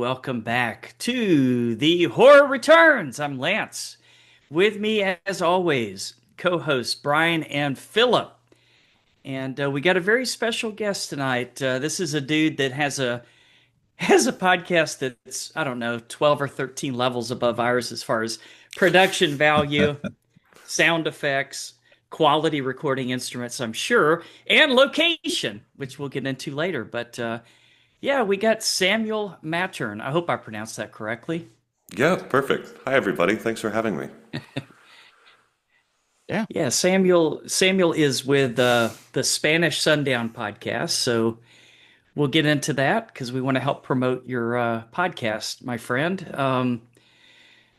welcome back to the Horror Returns. I'm Lance. With me, as always, co-hosts Brian and Philip. And we got a very special guest tonight. This is a dude that has a podcast that's, I don't know, 12 or 13 levels above ours as far as production value, sound effects, quality recording instruments, I'm sure, and location, which we'll get into later. But yeah, we got Samuel Mattern. I hope I pronounced that correctly. Yeah, perfect. Hi, everybody. Thanks for having me. Yeah. Yeah, Samuel is with the Spanish Sundown podcast, so we'll get into that because we want to help promote your podcast, my friend.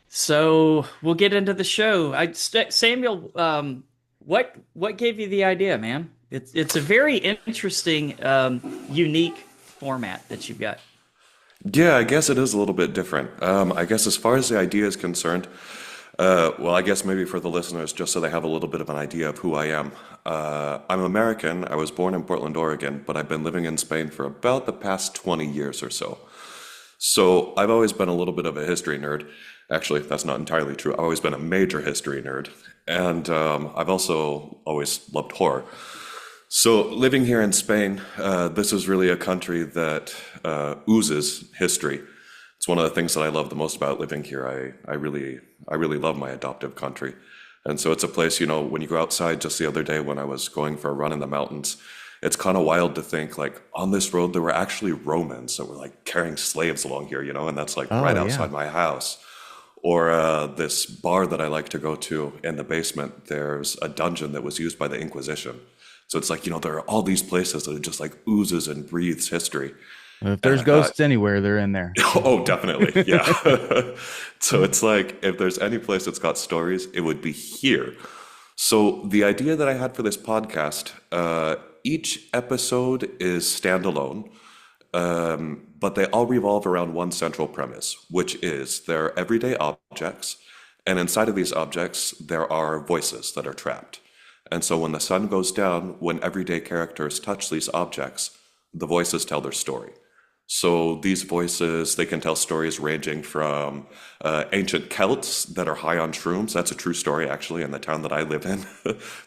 So we'll get into the show. Samuel, what gave you the idea, man? It's a very interesting, unique format that you've got. Yeah, I guess it is a little bit different. I guess as far as the idea is concerned, well, I guess maybe for the listeners, just so they have a little bit of an idea of who I am. I'm American. I was born in Portland, Oregon, but I've been living in Spain for about the past 20 years or so. So I've always been a little bit of a history nerd. Actually, that's not entirely true. I've always been a major history nerd. And I've also always loved horror. So living here in Spain, this is really a country that oozes history. It's one of the things that I love the most about living here. I really love my adoptive country. And so it's a place, when you go outside, just the other day when I was going for a run in the mountains, it's kind of wild to think like on this road there were actually Romans that were like carrying slaves along here, and that's like Oh, right yeah. outside my house. Or this bar that I like to go to in the basement, there's a dungeon that was used by the Inquisition. So it's like, there are all these places that are just like oozes and breathes history. If And there's I thought, ghosts anywhere, they're in there. oh, definitely. Yeah. So it's like, if there's any place that's got stories, it would be here. So the idea that I had for this podcast, each episode is standalone, but they all revolve around one central premise, which is they're everyday objects. And inside of these objects, there are voices that are trapped. And so when the sun goes down, when everyday characters touch these objects, the voices tell their story. So these voices, they can tell stories ranging from ancient Celts that are high on shrooms. That's a true story, actually, in the town that I live in.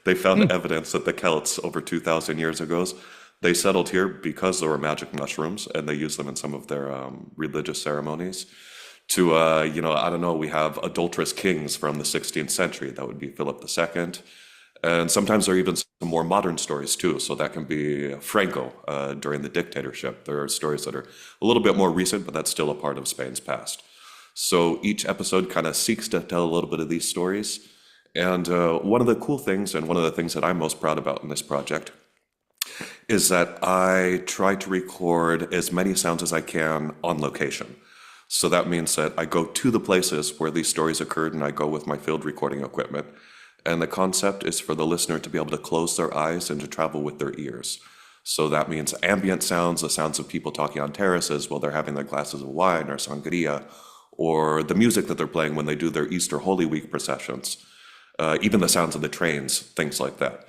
They Hmm. found evidence that the Celts, over 2,000 years ago, they settled here because there were magic mushrooms, and they used them in some of their religious ceremonies. To, I don't know, we have adulterous kings from the 16th century. That would be Philip II. And sometimes there are even some more modern stories too. So that can be Franco during the dictatorship. There are stories that are a little bit more recent, but that's still a part of Spain's past. So each episode kind of seeks to tell a little bit of these stories. And one of the cool things, and one of the things that I'm most proud about in this project, is that I try to record as many sounds as I can on location. So that means that I go to the places where these stories occurred and I go with my field recording equipment. And the concept is for the listener to be able to close their eyes and to travel with their ears. So that means ambient sounds, the sounds of people talking on terraces while they're having their glasses of wine or sangria, or the music that they're playing when they do their Easter Holy Week processions, even the sounds of the trains, things like that.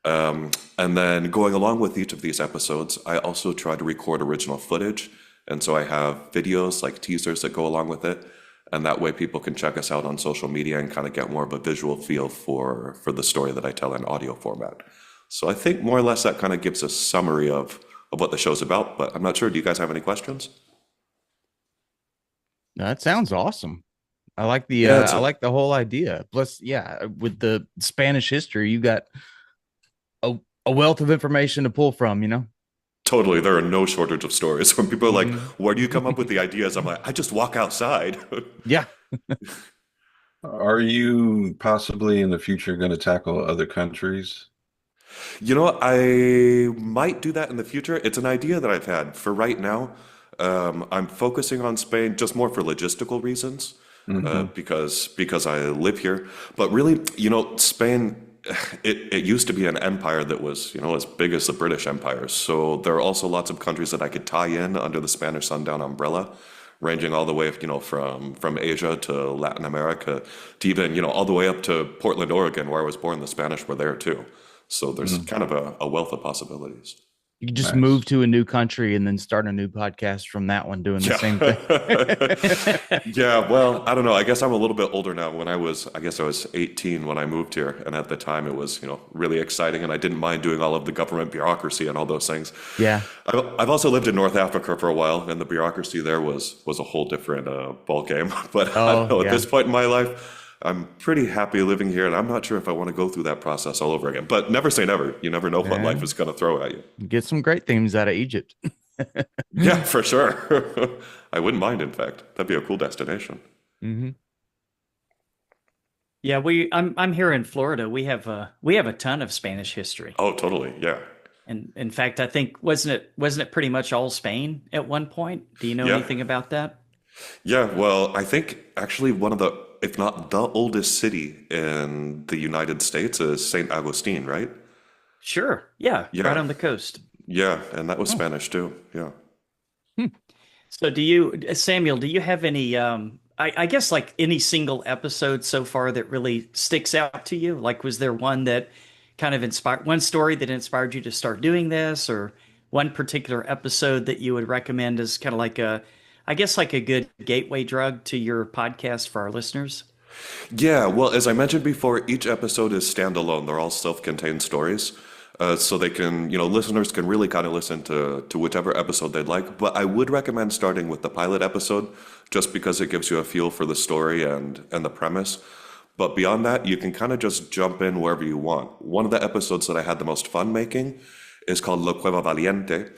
And then going along with each of these episodes, I also try to record original footage. And so I have videos like teasers that go along with it. And that way people can check us out on social media and kind of get more of a visual feel for the story that I tell in audio format. So I think more or less that kind of gives a summary of what the show's about, but I'm not sure. Do you guys have any questions? That sounds awesome. Yeah, I like the whole idea. Plus, yeah, with the Spanish history, you got a wealth of information to pull from. totally. There are no shortage of stories. When people are like, Hmm. where do you come up with the ideas? I'm like, I just walk outside. Yeah. Are you possibly in the future going to tackle other countries? I might do that in the future. It's an idea that I've had. For right now, I'm focusing on Spain just more for logistical reasons, Hmm. because I live here. But really, Spain, it used to be an empire that was, as big as the British Empire. So there are also lots of countries that I could tie in under the Spanish Sundown umbrella, ranging all the way, from Asia to Latin America to even, all the way up to Portland, Oregon, where I was born. The Spanish were there too. So there's kind of a wealth of possibilities. You could just Nice. move to a new country and then start a new podcast from that one doing the same thing. Yeah. Yeah, well, I don't know. I guess I'm a little bit older now. I guess I was 18 when I moved here, and at the time it was, really exciting, and I didn't mind doing all of the government bureaucracy and all those things. Yeah. I've also lived in North Africa for a while, and the bureaucracy there was a whole different ball game. But I don't Oh, know. At yeah. this point in my life, I'm pretty happy living here, and I'm not sure if I want to go through that process all over again. But never say never. You never know what Yeah. life is going to throw at you. Get some great themes out of Egypt. Yeah, for sure. I wouldn't mind, in fact. That'd be a cool destination. Hmm. Yeah, I'm here in Florida. We have a ton of Spanish history. Oh, totally. Yeah. And in fact, I think wasn't it pretty much all Spain at one point? Do you know Yeah. anything about that? Yeah. Well, I think actually one of the, if not the oldest city in the United States is St. Augustine, right? Sure. Yeah, right Yeah. on the coast. Yeah. And that was Oh. Spanish too. Yeah. Hmm. So Samuel, do you have any I guess like any single episode so far that really sticks out to you? Like was there one that kind of inspired one story that inspired you to start doing this or one particular episode that you would recommend as kind of like a I guess like a good gateway drug to your podcast for our listeners? Yeah, well, as I mentioned before, each episode is standalone. They're all self-contained stories. So they can, listeners can really kind of listen to whichever episode they'd like. But I would recommend starting with the pilot episode just because it gives you a feel for the story and the premise. But beyond that, you can kind of just jump in wherever you want. One of the episodes that I had the most fun making is called La Cueva Valiente.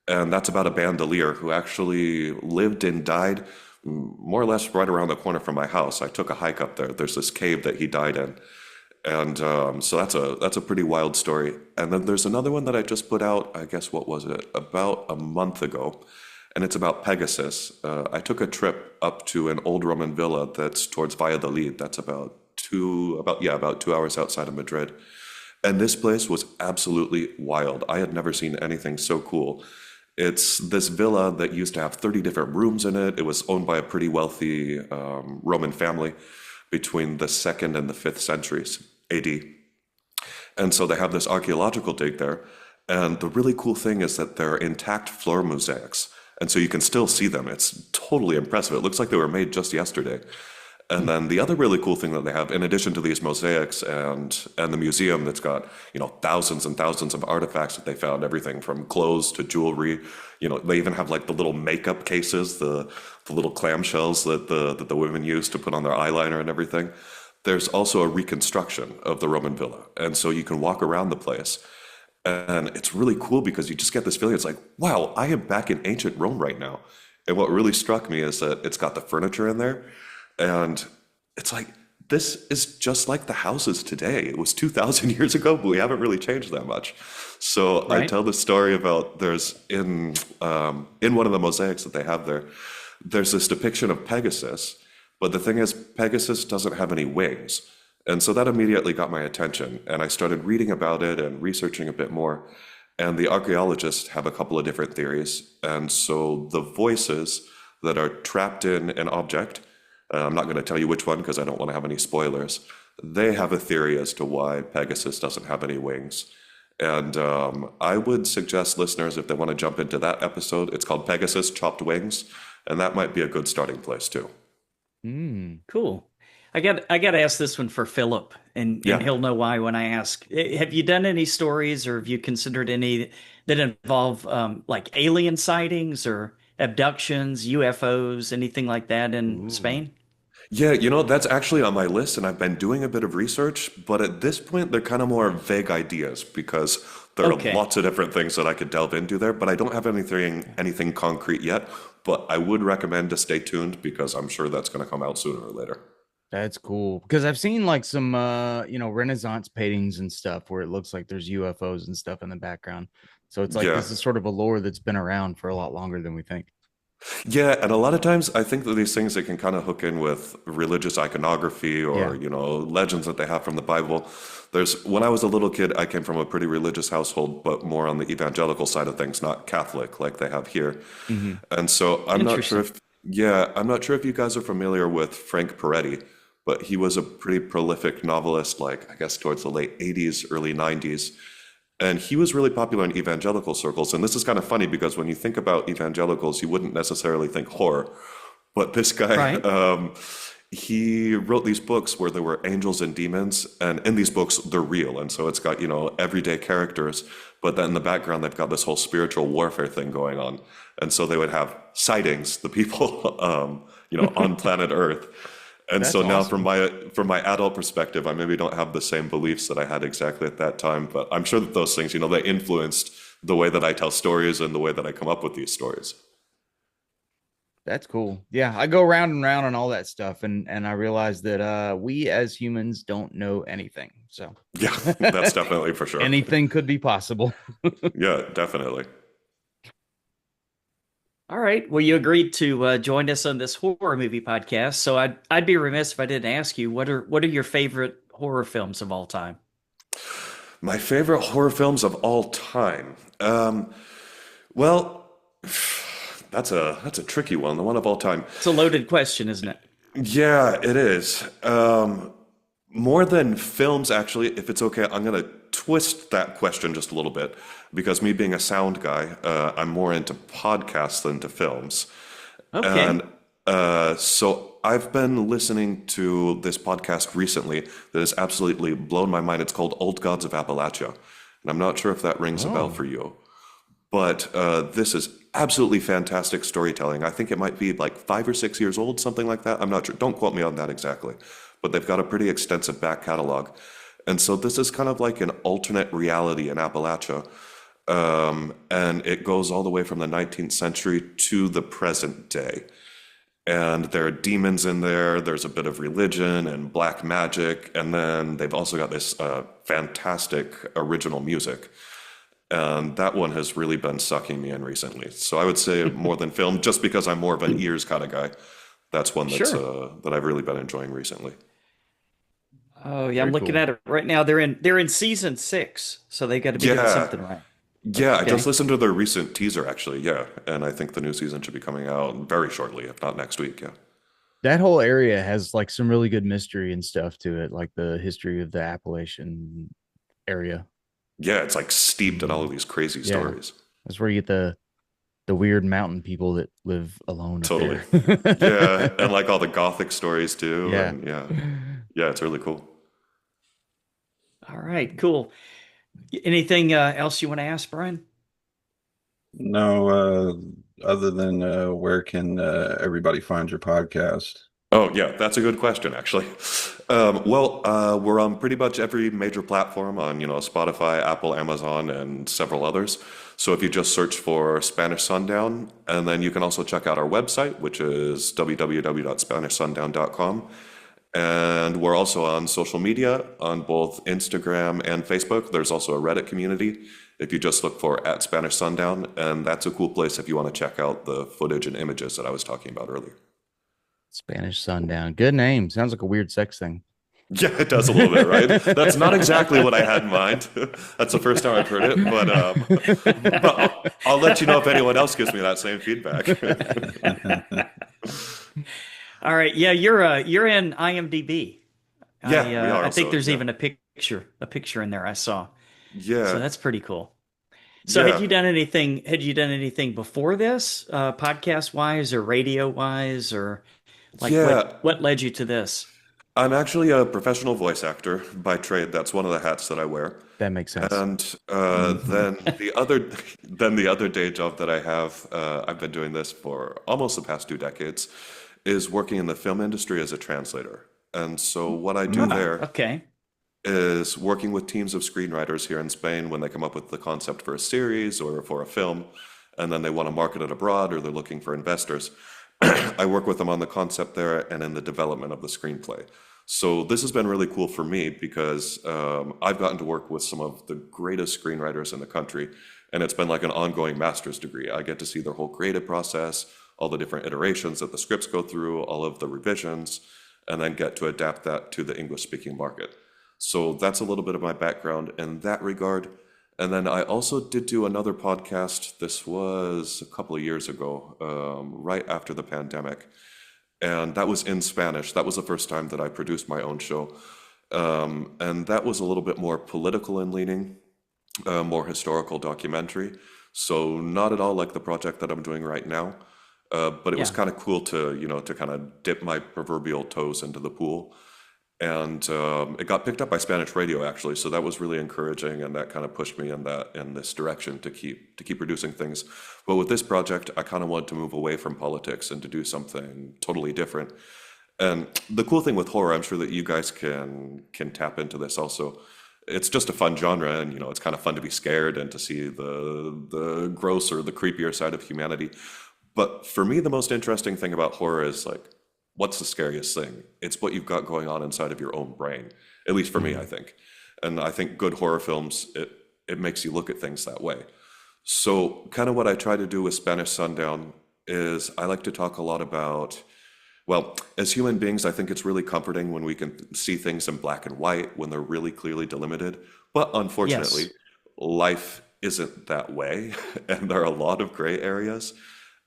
And that's about a bandolier who actually lived and died more or less right around the corner from my house. I took a hike up there. There's this cave that he died in. And so that's a pretty wild story. And then there's another one that I just put out, I guess, what was it? About a month ago. And it's about Pegasus. I took a trip up to an old Roman villa that's towards Valladolid. That's about 2 hours outside of Madrid. And this place was absolutely wild. I had never seen anything so cool. It's this villa that used to have 30 different rooms in it. It was owned by a pretty wealthy Roman family between the 2nd and the 5th centuries AD. And so they have this archaeological dig there. And the really cool thing is that they're intact floor mosaics. And so you can still see them. It's totally impressive. It looks like they were made just yesterday. And then the other really cool thing that they have, in addition to these mosaics and the museum that's got, thousands and thousands of artifacts that they found, everything from clothes to jewelry. They even have like the little makeup cases, the little clamshells that the women use to put on their eyeliner and everything. There's also a reconstruction of the Roman villa. And so you can walk around the place. And it's really cool because you just get this feeling. It's like, wow, I am back in ancient Rome right now. And what really struck me is that it's got the furniture in there. And it's like, this is just like the houses today. It was 2,000 years ago, but we haven't really changed that much. So I Right? tell the story about there's in one of the mosaics that they have there, there's this depiction of Pegasus. But the thing is, Pegasus doesn't have any wings. And so that immediately got my attention. And I started reading about it and researching a bit more. And the archaeologists have a couple of different theories. And so the voices that are trapped in an object, I'm not going to tell you which one because I don't want to have any spoilers. They have a theory as to why Pegasus doesn't have any wings. And I would suggest listeners, if they want to jump into that episode, it's called Pegasus Chopped Wings. And that might be a good starting place too. Mm. Cool. I got to ask this one for Philip, and Yeah. he'll know why when I ask. Have you done any stories, or have you considered any that involve like alien sightings or abductions, UFOs, anything like that in Ooh. Spain? Yeah, that's actually on my list, and I've been doing a bit of research, but at this point, they're kind of more vague ideas because there are Okay. lots of different things that I could delve into there, but I don't have anything concrete yet. But I would recommend to stay tuned because I'm sure that's going to come out sooner or later. That's cool because I've seen like some Renaissance paintings and stuff where it looks like there's UFOs and stuff in the background. So it's like Yeah. this is sort of a lore that's been around for a lot longer than we think. Yeah, and a lot of times I think that these things they can kind of hook in with religious iconography or, Yeah. legends that they have from the Bible. When I was a little kid, I came from a pretty religious household, but more on the evangelical side of things, not Catholic like they have here. Hmm. And so Interesting. I'm not sure if you guys are familiar with Frank Peretti, but he was a pretty prolific novelist, like I guess towards the late 80s, early 90s. And he was really popular in evangelical circles. And this is kind of funny because when you think about evangelicals, you wouldn't necessarily think horror. But this guy, Right. he wrote these books where there were angels and demons. And in these books, they're real. And so it's got, everyday characters. But then in the background, they've got this whole spiritual warfare thing going on. And so they would have sightings, the people, on planet Earth. And That's so now from awesome. my adult perspective, I maybe don't have the same beliefs that I had exactly at that time, but I'm sure that those things, they influenced the way that I tell stories and the way that I come up with these stories. That's cool. Yeah, I go round and round on all that stuff, and I realize that we as humans don't know anything. So Yeah, that's definitely for sure. anything could be possible. Yeah, definitely. All right. Well, you agreed to join us on this horror movie podcast. So I'd be remiss if I didn't ask you what are your favorite horror films of all time? My favorite horror films of all time. Well, that's a tricky one. The one of all time. It's a loaded question, isn't it? Yeah, it is. More than films, actually, if it's okay, I'm going to twist that question just a little bit because me being a sound guy, I'm more into podcasts than to films. Okay. And so I've been listening to this podcast recently that has absolutely blown my mind. It's called Old Gods of Appalachia. And I'm not sure if that rings a bell Oh, for you, but this is absolutely fantastic storytelling. I think it might be like 5 or 6 years old, something like that. I'm not sure. Don't quote me on that exactly. But they've got a pretty extensive back catalog. And so this is kind of like an alternate reality in Appalachia. And it goes all the way from the 19th century to the present day. And there are demons in there. There's a bit of religion and black magic. And then they've also got this fantastic original music. And that one has really been sucking me in recently. So I would say more than film, just because I'm more of an ears kind of guy. That's one Sure. that I've really been enjoying recently. Oh yeah, I'm very looking cool. at it right now. They're in season 6, so they got to be doing Yeah, something right. yeah. I just Okay. listened to their recent teaser, actually. Yeah, and I think the new season should be coming out very shortly, if not next week. Yeah, That whole area has like some really good mystery and stuff to it, like the history of the Appalachian area. yeah. It's like steeped in all of Mhm. these crazy Yeah, stories. that's where you get the weird mountain people that live alone up Totally. there. Yeah, and like all the gothic stories too, Yeah. and yeah, yeah. It's really cool. All right, cool. Anything else you want to ask, Brian? No, other than where can everybody find your podcast? Oh, yeah, that's a good question, actually. We're on pretty much every major platform on, Spotify, Apple, Amazon, and several others. So if you just search for Spanish Sundown, and then you can also check out our website, which is www.spanishsundown.com. And we're also on social media on both Instagram and Facebook. There's also a Reddit community if you just look for at Spanish Sundown. And that's a cool place if you want to check out the footage and images that I was talking about earlier. Spanish Sundown. Good name. Sounds like a weird sex thing. Yeah, it does a little bit, right? That's not exactly what I had in mind. That's the first time I've heard it, but I'll let you know if anyone else gives me that same feedback. All right, yeah, you're in IMDb. Yeah, we are I think also. there's Yeah, even a picture in there I saw. So yeah, that's pretty cool. So yeah, had you done anything before this, podcast wise or radio wise, or like yeah. what led you to this? I'm actually a professional voice actor by trade. That's one of the hats that I wear. That makes sense. And Hmm. then the other day job that I have, I've been doing this for almost the past 2 decades, is working in the film industry as a translator. And so what I do Ah, there okay. is working with teams of screenwriters here in Spain when they come up with the concept for a series or for a film, and then they want to market it abroad or they're looking for investors. I work with them on the concept there and in the development of the screenplay. So this has been really cool for me because I've gotten to work with some of the greatest screenwriters in the country, and it's been like an ongoing master's degree. I get to see their whole creative process, all the different iterations that the scripts go through, all of the revisions, and then get to adapt that to the English-speaking market. So that's a little bit of my background in that regard. And then I also did do another podcast. This was a couple of years ago, right after the pandemic. And that was in Spanish. That was the first time that I produced my own show. And that was a little bit more political in leaning. a more historical documentary. So not at all like the project that I'm doing right now, but it was Yeah. kind of cool to, to kind of dip my proverbial toes into the pool. And it got picked up by Spanish radio actually, so that was really encouraging, and that kind of pushed me in this direction to keep producing things. But with this project, I kind of wanted to move away from politics and to do something totally different. And the cool thing with horror, I'm sure that you guys can tap into this also. It's just a fun genre, and it's kind of fun to be scared and to see the grosser, the creepier side of humanity. But for me, the most interesting thing about horror is like, what's the scariest thing? It's what you've got going on inside of your own brain. At least for me, I Mhm. think. And I think good horror films, it makes you look at things that way. So kind of what I try to do with Spanish Sundown is I like to talk a lot about, well, as human beings, I think it's really comforting when we can see things in black and white, when they're really clearly delimited. But unfortunately, Yes. life isn't that way, and there are a lot of gray areas.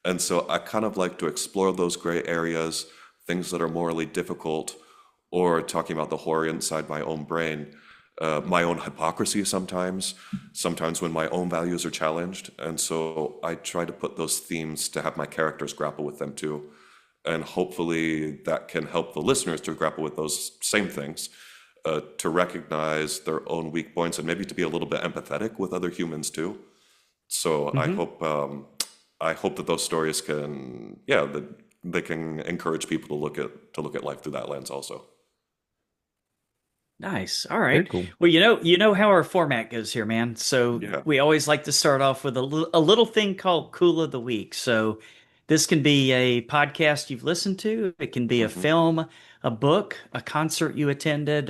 And so I kind of like to explore those gray areas, things that are morally difficult, or talking about the horror inside my own brain, my own hypocrisy sometimes when my own values are challenged. And so I try to put those themes to have my characters grapple with them too. And hopefully that can help the listeners to grapple with those same things, to recognize their own weak points and maybe to be a little bit empathetic with other humans too. So Hmm. I hope that those stories can, yeah, that they can encourage people to look at life through that lens also. Nice. All Very right. cool. Well, you know how our format goes here, man. So Yeah. we always like to start off with a little thing called Cool of the Week. So this can be a podcast you've listened to. It can be a Hmm. film, a book, a concert you attended,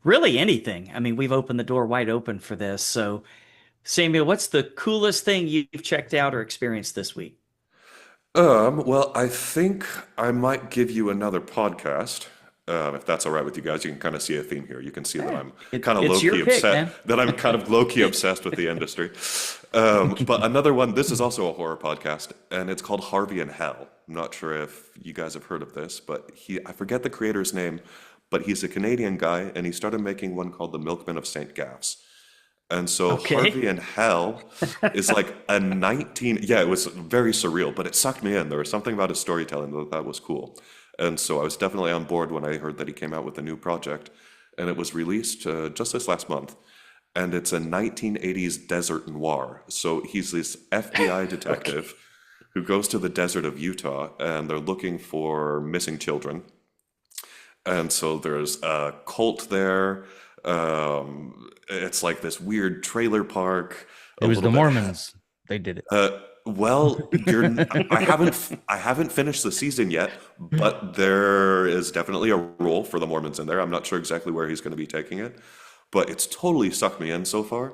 really anything. I mean, we've opened the door wide open for this. So Samuel, what's the coolest thing you've checked out or experienced this week? Well, I think I might give you another podcast, if that's all right with you guys. You can kind of see a theme here. You can see that Yeah, I'm kind of it's your low-key pick, upset, man. that I'm kind of low-key obsessed with the industry. But another one, this is also a horror podcast, and it's called Harvey in Hell. I'm not sure if you guys have heard of this, but I forget the creator's name, but he's a Canadian guy, and he started making one called The Milkman of St. Gaff's. And so Harvey Okay. in Hell is like a 19, yeah, it was very surreal, but it sucked me in. There was something about his storytelling that was cool. And so I was definitely on board when I heard that he came out with a new project, and it was released just this last month. And it's a 1980s desert noir. So he's this FBI Okay. detective who goes to the desert of Utah, and they're looking for missing children. And so there's a cult there. It's like this weird trailer park, It a was little the bit. Mormons. They did it. Well, I haven't finished the season yet, but there is definitely a role for the Mormons in there. I'm not sure exactly where he's going to be taking it, but it's totally sucked me in so far,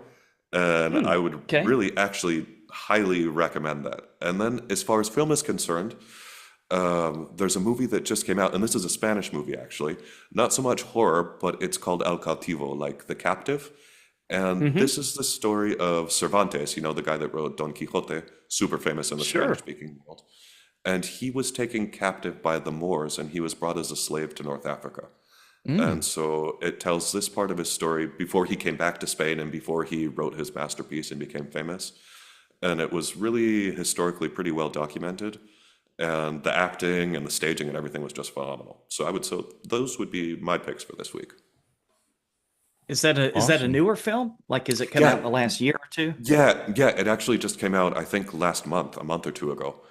and Hmm. I would Okay. really actually highly recommend that. And then as far as film is concerned, there's a movie that just came out, and this is a Spanish movie actually. Not so much horror, but it's called El Cautivo, like the captive. And Hmm. this is the story of Cervantes, the guy that wrote Don Quixote, super famous in the Sure. Spanish-speaking world. And he was taken captive by the Moors, and he was brought as a slave to North Africa. And Mm. so it tells this part of his story before he came back to Spain and before he wrote his masterpiece and became famous. And it was really historically pretty well documented. And the acting and the staging and everything was just phenomenal. So I would say those would be my picks for this week. Is that a Awesome. newer film? Like, has it come out in Yeah, the last year or two? yeah. It actually just came out, I think, last month, a month or two ago.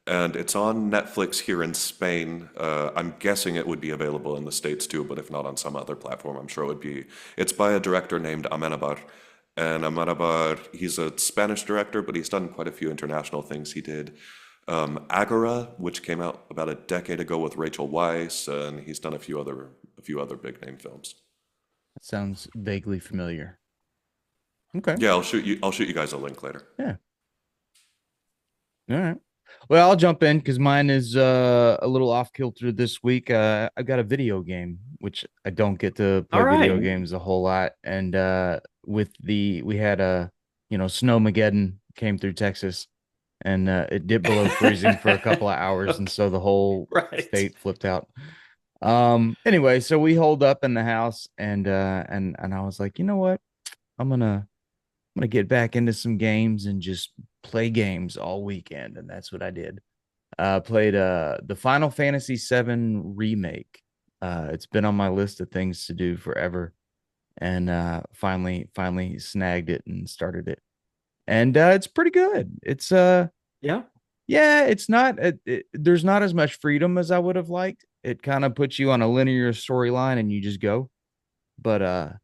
And it's on Netflix here in Spain. I'm guessing it would be available in the States too, but if not on some other platform, I'm sure it would be. It's by a director named Amenabar. And Amenabar, he's a Spanish director, but he's done quite a few international things. He did Agora, which came out about a decade ago with Rachel Weisz, and he's done a few other big name films. That sounds vaguely familiar. Okay. Yeah, I'll shoot you guys a link later. Yeah. All right. Well, I'll jump in because mine is a little off kilter this week. I've got a video game, which I don't get to All play video right. games a whole lot. And we had a snowmageddon came through Texas, and it dipped below freezing for a couple of hours, and Okay. so the whole Right. state flipped out. Anyway, so we holed up in the house, and I was like, you know what? I'm gonna gonna get back into some games and just play games all weekend, and that's what I did. Played the Final Fantasy VII remake. It's been on my list of things to do forever, and finally snagged it and started it. And it's pretty good. It's Yeah. yeah, it's not there's not as much freedom as I would have liked. It kind of puts you on a linear storyline and you just go. But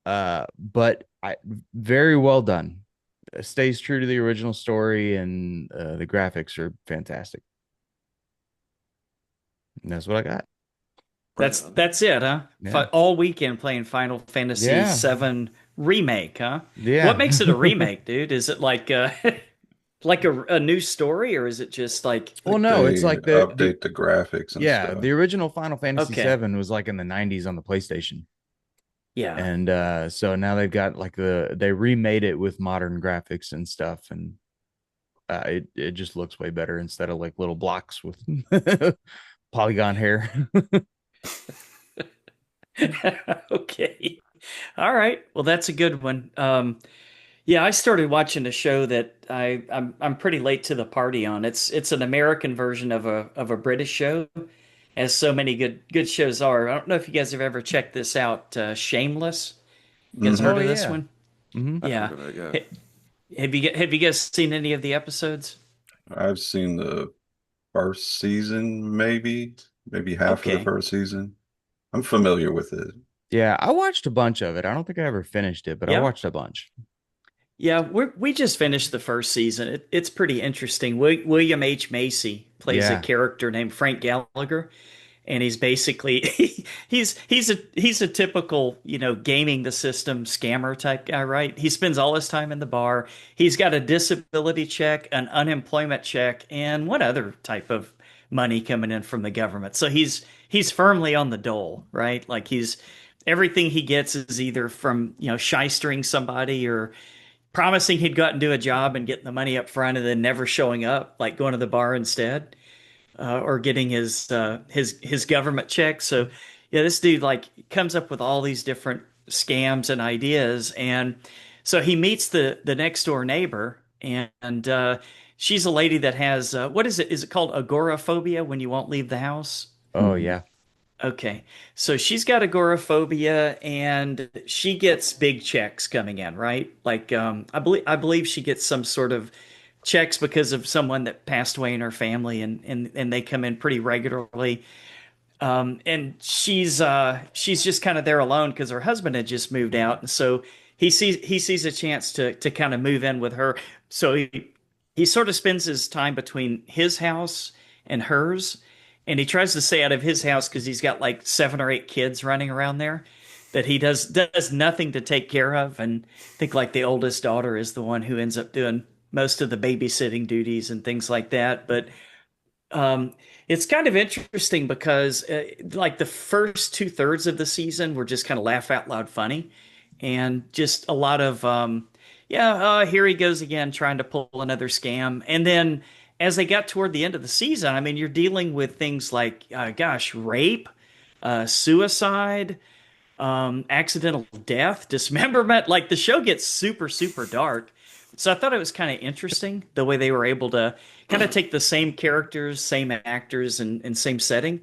but I very well done. It stays true to the original story, and the graphics are fantastic. And that's what I got. Right on. That's it, huh? Yeah. All weekend playing Final Fantasy Yeah. VII remake, huh? What Yeah. makes it a remake, dude? Is it like like a new story, or is it just like Well, Like no, it's they like the update the graphics and yeah, stuff. the original Final Fantasy okay, VII was like in the 90s on the PlayStation. yeah, And so now they've got like they remade it with modern graphics and stuff, and it just looks way better instead of like little blocks with polygon hair. okay, all right. Well, that's a good one. Yeah, I started watching a show that I'm pretty late to the party on. It's an American version of a British show, as so many good shows are. I don't know if you guys have ever checked this out. Shameless. You guys Oh heard of this yeah. one? Hmm. I've heard Yeah. of it, yeah. Ha- have you guys seen any of the episodes? I've seen the first season, maybe half of the Okay. first season. I'm familiar with it. Yeah, I watched a bunch of it. I don't think I ever finished it, but I Yeah. watched a bunch. Yeah, we just finished the first season. It's pretty interesting. William H. Macy plays a Yeah. character named Frank Gallagher, and he's basically he's a typical, gaming the system scammer type guy, right? He spends all his time in the bar. He's got a disability check, an unemployment check, and what other type of money coming in from the government. So he's firmly on the dole, right? Like he's everything he gets is either from, shystering somebody or promising he'd go out and do a job and getting the money up front and then never showing up, like going to the bar instead, or getting his government check. So yeah, this dude like comes up with all these different scams and ideas, and so he meets the next door neighbor, and she's a lady that has what is it? Is it called agoraphobia when you won't leave the house? Oh Mhm. yeah. Okay. So she's got agoraphobia and she gets big checks coming in, right? Like I believe she gets some sort of checks because of someone that passed away in her family and they come in pretty regularly. And she's just kind of there alone because her husband had just moved out, and so he sees a chance to kind of move in with her. So he sort of spends his time between his house and hers, and he tries to stay out of his house because he's got like 7 or 8 kids running around there that he does nothing to take care of, and I think like the oldest daughter is the one who ends up doing most of the babysitting duties and things like that. But um, it's kind of interesting because like the first 2/3 of the season were just kind of laugh out loud funny, and just a lot of yeah, here he goes again trying to pull another scam. And then as they got toward the end of the season, I mean, you're dealing with things like gosh, rape, suicide, accidental death, dismemberment. Like the show gets super, super dark. So I thought it was kind of interesting the way they were able to kind of take the same characters, same actors, and same setting,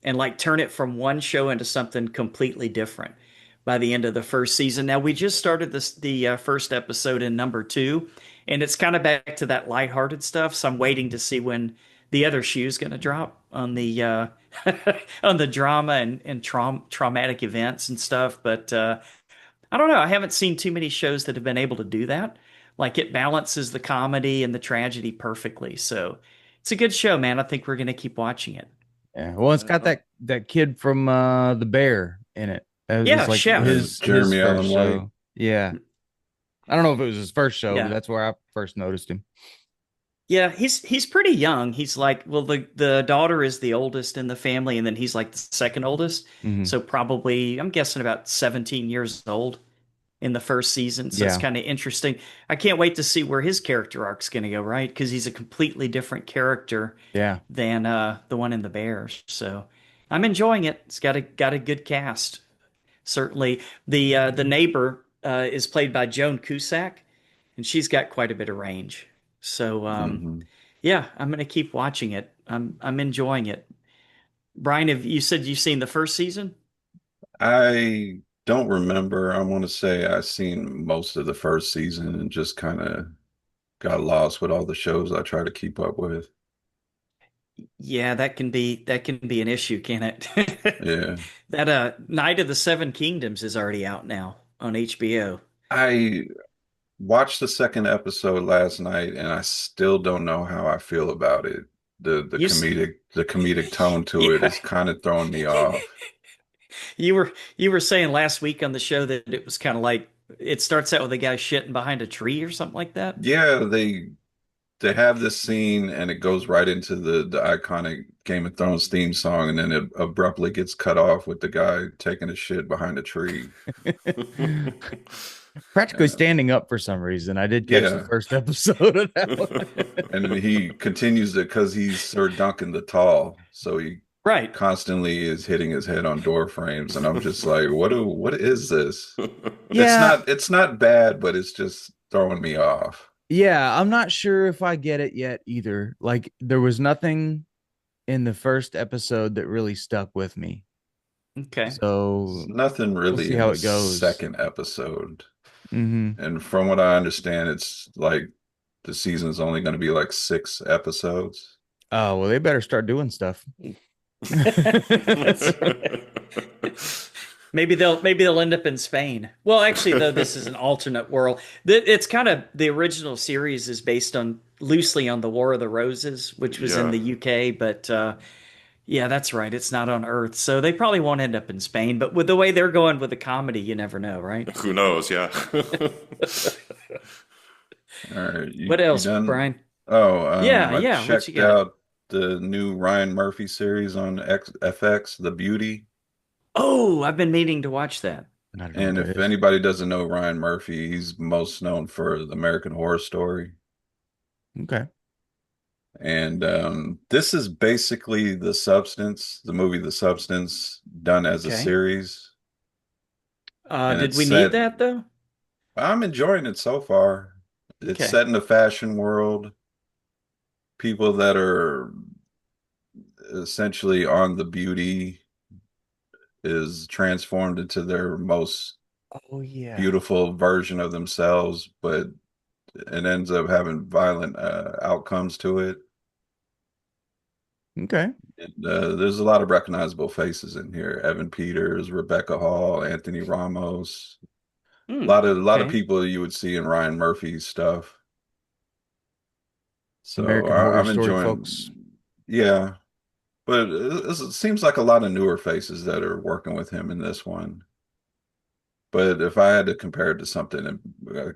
and like turn it from one show into something completely different by the end of the first season. Now we just started the first episode in number two, and it's kind of back to that lighthearted stuff. So I'm waiting to see when the other shoe's going to drop on the on the drama and traumatic events and stuff. But I don't know. I haven't seen too many shows that have been able to do that. Like it balances the comedy and the tragedy perfectly. So it's a good show, man. I think we're going to keep watching it. Yeah. Well, it's Right got on. that kid from The Bear in it. It was Yeah, like Chef. his Jeremy Allen first White. show. Yeah. I don't know if it was his first show, but Yeah. that's where I first noticed him. Yeah, he's pretty young. He's like, well, the daughter is the oldest in the family, and then he's like the second oldest. Hmm. So probably, I'm guessing about 17 years old in the first season. So it's Yeah. kind of interesting. I can't wait to see where his character arc's going to go, right? Because he's a completely different character Yeah. than the one in the Bears. So I'm enjoying it. It's got a good cast. Certainly, the neighbor. is played by Joan Cusack, and she's got quite a bit of range. So Hmm. yeah, I'm gonna keep watching it. I'm enjoying it. Brian, have you said you've seen the first season? I don't remember. I want to say I've seen most of the first season and just kind of got lost with all the shows I try to keep up with. Yeah, that can be an issue, can it? Yeah. That Night of the Seven Kingdoms is already out now on HBO. I watched the second episode last night and I still don't know how I feel about it. The You s- comedic tone to it yeah. is kind of throwing me off. You were saying last week on the show that it was kind of like it starts out with a guy shitting behind a tree or something like that. Yeah, they have this scene and it goes right into the iconic Game of Thrones theme song and then it abruptly gets cut off with the guy taking a shit behind a tree. Practically Uh, standing up for some reason. I did catch the yeah. first episode of that one. And then he continues it because he's Sir Duncan the Tall. So he Right. constantly is hitting his head on door frames. And I'm just like, what is this? Yeah, It's not bad, but it's just throwing me off. yeah. I'm not sure if I get it yet either. Like there was nothing in the first episode that really stuck with me. Okay. It's So nothing we'll really see in how the it goes. second episode. Hmm. And from what I understand, it's like the season's only going to be like 6 episodes. Oh, well, they better start doing stuff. That's right. Maybe they'll end up in Spain. Well, actually, though, this is an alternate world. It's kind of the original series is based on loosely on the War of the Roses, which was in Yeah. the UK, but yeah, that's right. It's not on Earth, so they probably won't end up in Spain. But with the way they're going with the comedy, you never know, right? Who knows? Yeah. All right, What you else, done? Brian? Oh, Yeah, I yeah. What you checked got? out the new Ryan Murphy series on FX, The Beauty. Oh, I've been meaning to watch that. I don't know what And that if is. anybody doesn't know Ryan Murphy, he's most known for the American Horror Story. Okay. And this is basically The Substance, the movie The Substance, done as a Okay. series. And Did it's we need set, that though? I'm enjoying it so far. It's Okay. set in the fashion world. People that are essentially on the beauty is transformed into their most Oh yeah. beautiful version of themselves, but it ends up having violent outcomes to it. Okay. And, there's a lot of recognizable faces in here: Evan Peters, Rebecca Hall, Anthony Ramos. Hmm. A lot of Okay. people you would see in Ryan Murphy's stuff. So American Horror I'm Story, enjoying. folks. Yeah, but it seems like a lot of newer faces that are working with him in this one. But if I had to compare it to something,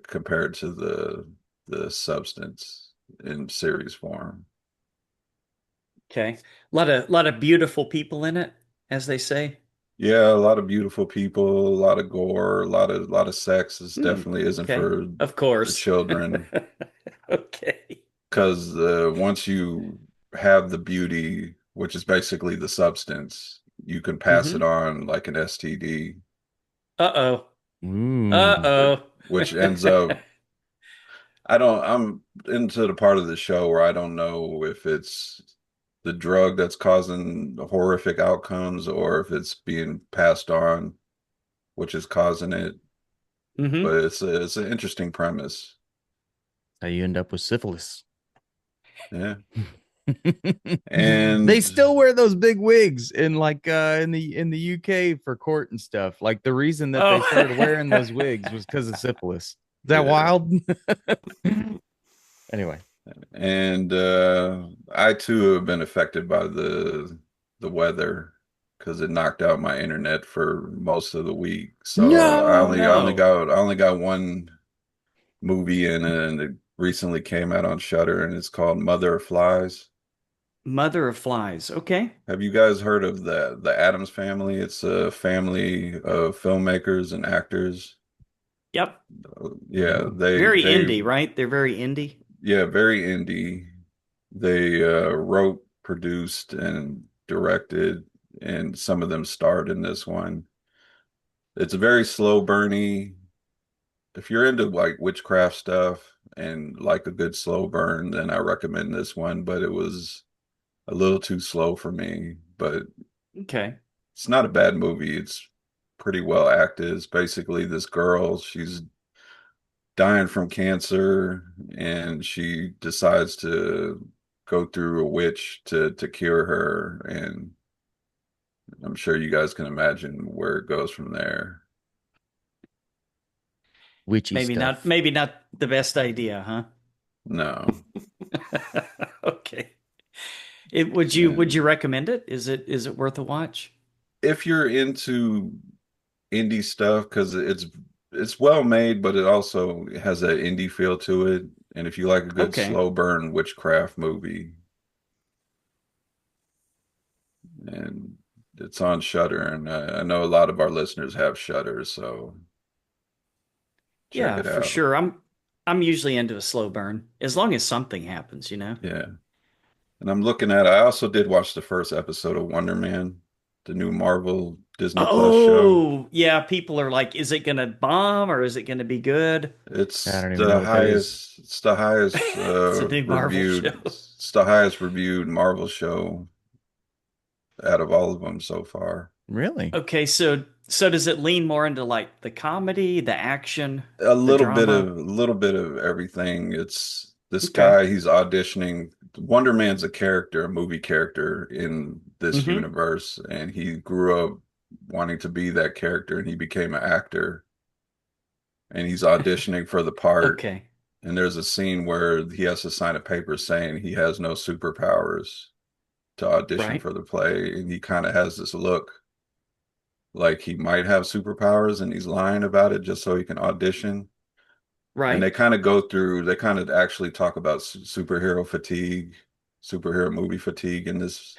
compare it to the substance in series form. Okay. A lot of beautiful people in it, as they say. Yeah, a lot of beautiful people, a lot of gore, a lot of sex. This Hmm. definitely isn't Okay. for Of the course. children Okay. because once you have the beauty, which is basically the substance, you can pass it Mm-hmm. on like an STD, Uh-oh. Ooh. Uh-oh. which ends up I'm into the part of the show where I don't know if it's the drug that's causing the horrific outcomes or if it's being passed on, which is causing it. Mm-hmm. But it's an interesting premise. How you end up with syphilis. Yeah. They And still wear those big wigs in like in the UK for court and stuff. Like the reason that they Oh. started wearing those wigs was because of syphilis. Is that yeah. wild? Anyway, And I too have been affected by the weather because it knocked out my internet for most of the week. So No, no. I only got one movie in it, and it recently came out on Shudder, and it's called Mother of Flies. Mother of Flies. Okay. Have you guys heard of the Addams Family? It's a family of filmmakers and actors. Yep. Yeah, no. Very indie, right? They're very indie. yeah, very indie. They wrote, produced, and directed, and some of them starred in this one. It's very slow burny. if you're into like witchcraft stuff and like a good slow burn, then I recommend this one. But it was a little too slow for me. But Okay. it's not a bad movie. It's pretty well acted. It's basically this girl, she's dying from cancer, and she decides to go through a witch to cure her. And I'm sure you guys can imagine where it goes from there. Witchy stuff. Maybe not the best idea, huh? No. Okay. Would And you recommend it? Is it worth a watch? if you're into indie stuff, because it's well made, but it also has that indie feel to it. And if you like a good Okay. slow burn witchcraft movie, and it's on Shutter, and I know a lot of our listeners have Shutter, so check Yeah, it for out. sure. I'm usually into a slow burn as long as something happens, you know. Yeah. And I'm looking at, I also did watch the first episode of Wonder Man, the new Marvel Disney Plus show. Oh, yeah, people are like, is it gonna bomb or is it gonna be good? I don't even know what that is. It's the highest It's a new Marvel show. it's the highest reviewed Marvel show out of all of them so far. Really? Okay, so does it lean more into like the comedy, the action, A the a drama? little bit of everything. It's this Okay. guy, he's auditioning. Wonder Man's a character, a movie character in this Mm-hmm. universe, and he grew up wanting to be that character, and he became an actor, and he's auditioning for the part. Okay. And there's a scene where he has to sign a paper saying he has no superpowers to audition Right. for the play, and he kind of has this look like he might have superpowers, and he's lying about it just so he can audition. And Right. they kind of actually talk about superhero fatigue, superhero movie fatigue, and this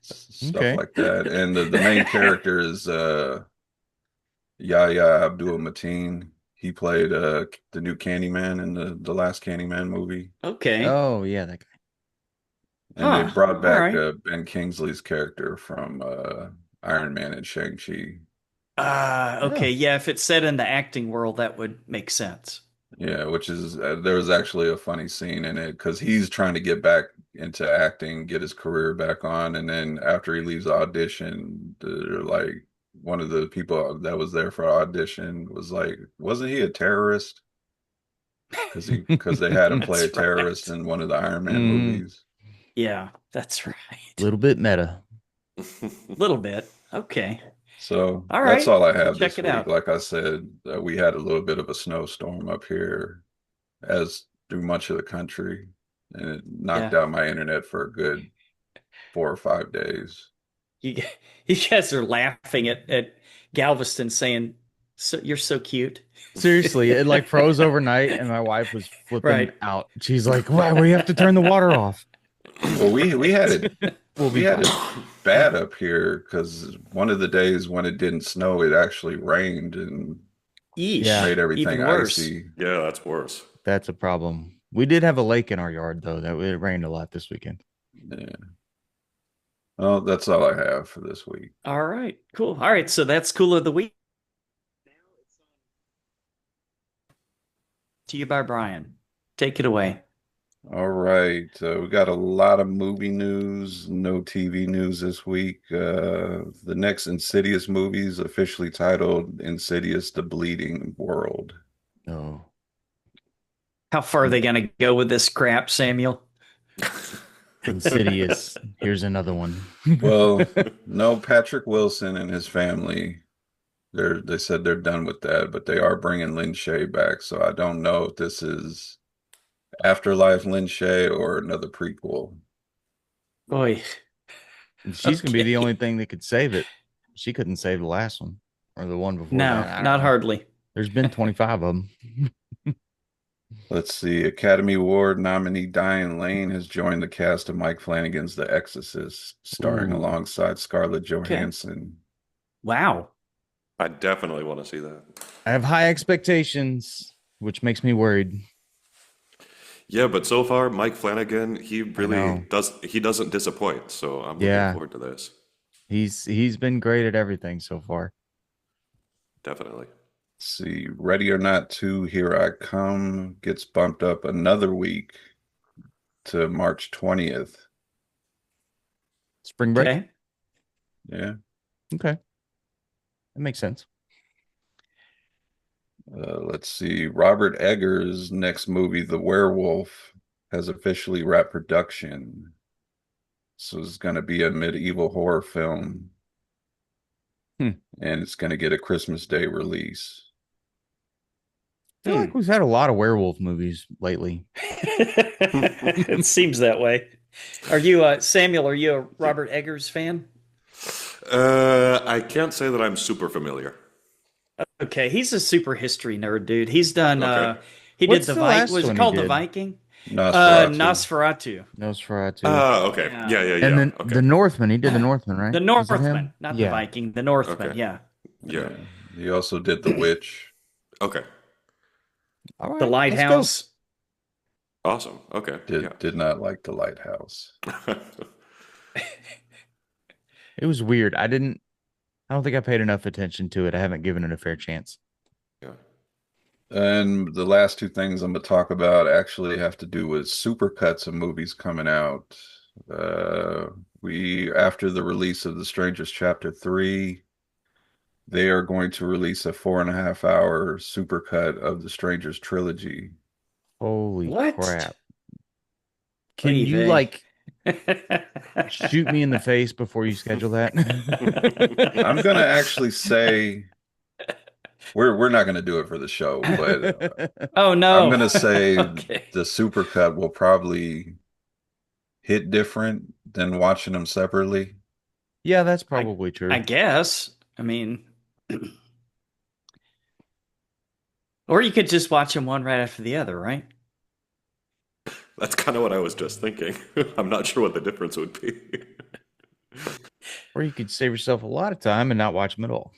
stuff Okay. like that. And the main character is Yahya Abdul Mateen. He played the new Candyman in the last Candyman movie. Okay. Oh yeah, that guy. And they Huh. brought All back right. Ben Kingsley's character from Iron Man and Shang-Chi. Okay. Oh. Yeah, if it's set in the acting world, that would make sense. Yeah, which is there was actually a funny scene in it because he's trying to get back into acting, get his career back on, and then after he leaves the audition, they're like one of the people that was there for audition was like, wasn't he a terrorist? Because they had him play a That's terrorist right. in one of the Iron Man Mm, movies. Yeah, that's right. little bit meta. Little bit. Okay. So All that's right. all I I'll have check this it week. out. Like I said, we had a little bit of a snowstorm up here, as through much of the country, and it knocked Yeah. out my internet for a good 4 or 5 days. You you guys are laughing at Galveston saying, so you're so cute. Seriously, it like froze overnight, and my wife was flipping Right. out. She's like, "Why? We have to turn the water off." Well, We'll we be had fine. it bad up here because one of the days when it didn't snow, it actually rained and Yeah, Yeesh. made everything Even worse. icy. Yeah, that's worse. that's a problem. We did have a lake in our yard though. That it rained a lot this weekend. Yeah. Well, that's all I have for this week. All right. Cool. All right. So that's cool of the week. To you by Brian. Take it away. All right. We got a lot of movie news, no TV news this week. The next Insidious movie is officially titled Insidious: The Bleeding World. No, How far are they going to go with this crap, Samuel? Insidious. Here's another one. Well, no Patrick Wilson and his family. They said they're done with that, but they are bringing Lin Shaye back. So I don't know if this is Afterlife Lin Shaye or another prequel. Boy. She's gonna be the only Okay. thing that could save it. She couldn't save the last one or the one before that. No, I don't not know. hardly. There's been 25 of them. Let's see. Academy Award nominee Diane Lane has joined the cast of Mike Flanagan's The Exorcist, starring Ooh, alongside Scarlett Okay. Johansson. Wow. I definitely want to see that. I have high expectations, which makes me worried. Yeah, but so far, Mike Flanagan, I know. he doesn't disappoint. So I'm looking Yeah, forward to this. he's been great at everything so far. Definitely. See, Ready or Not 2, Here I Come gets bumped up another week to March 20th. Spring break. Okay. Yeah. Okay, that makes sense. Let's see. Robert Eggers' next movie, The Werewolf, has officially wrapped production. So it's going to be a medieval horror film, Hmm. and it's going to get a Christmas Day release. I feel like we've had a lot of werewolf movies lately. It seems that way. Are you, Samuel, are you a Robert Eggers fan? I can't say that I'm super familiar. Okay, he's a super history nerd, dude. He's done, Okay. he did What's the the Viking, last was it one he called The did? Viking? Nosferatu. Nosferatu. Nosferatu. Okay. Yeah. Yeah, yeah, And yeah. then Okay. the Northman. He did the Northman, right? The Was it Northman, him? not the Yeah. Viking, the Northman, Okay. yeah. Yeah. Yeah. He also did The Witch. Okay. All The right, let's go. Lighthouse. Awesome. Okay. Yeah. Did not like The Lighthouse. It was weird. I don't think I paid enough attention to it. I haven't given it a fair chance. Yeah. And the last two things I'm going to talk about actually have to do with supercuts of movies coming out. After the release of The Strangers Chapter 3, they are going to release a 4.5 hour supercut of the Strangers trilogy. Holy What? crap. Can Oy you vey. like shoot me in the face before you schedule that? I'm going to actually say we're not going to do it for the show, but Oh I'm no. going to say Okay. the supercut will probably hit different than watching them separately. Yeah, that's probably true. I guess. I mean, or you could just watch them one right after the other, right? That's kind of what I was just thinking. I'm not sure what the difference would be. Or you could save yourself a lot of time and not watch them at all.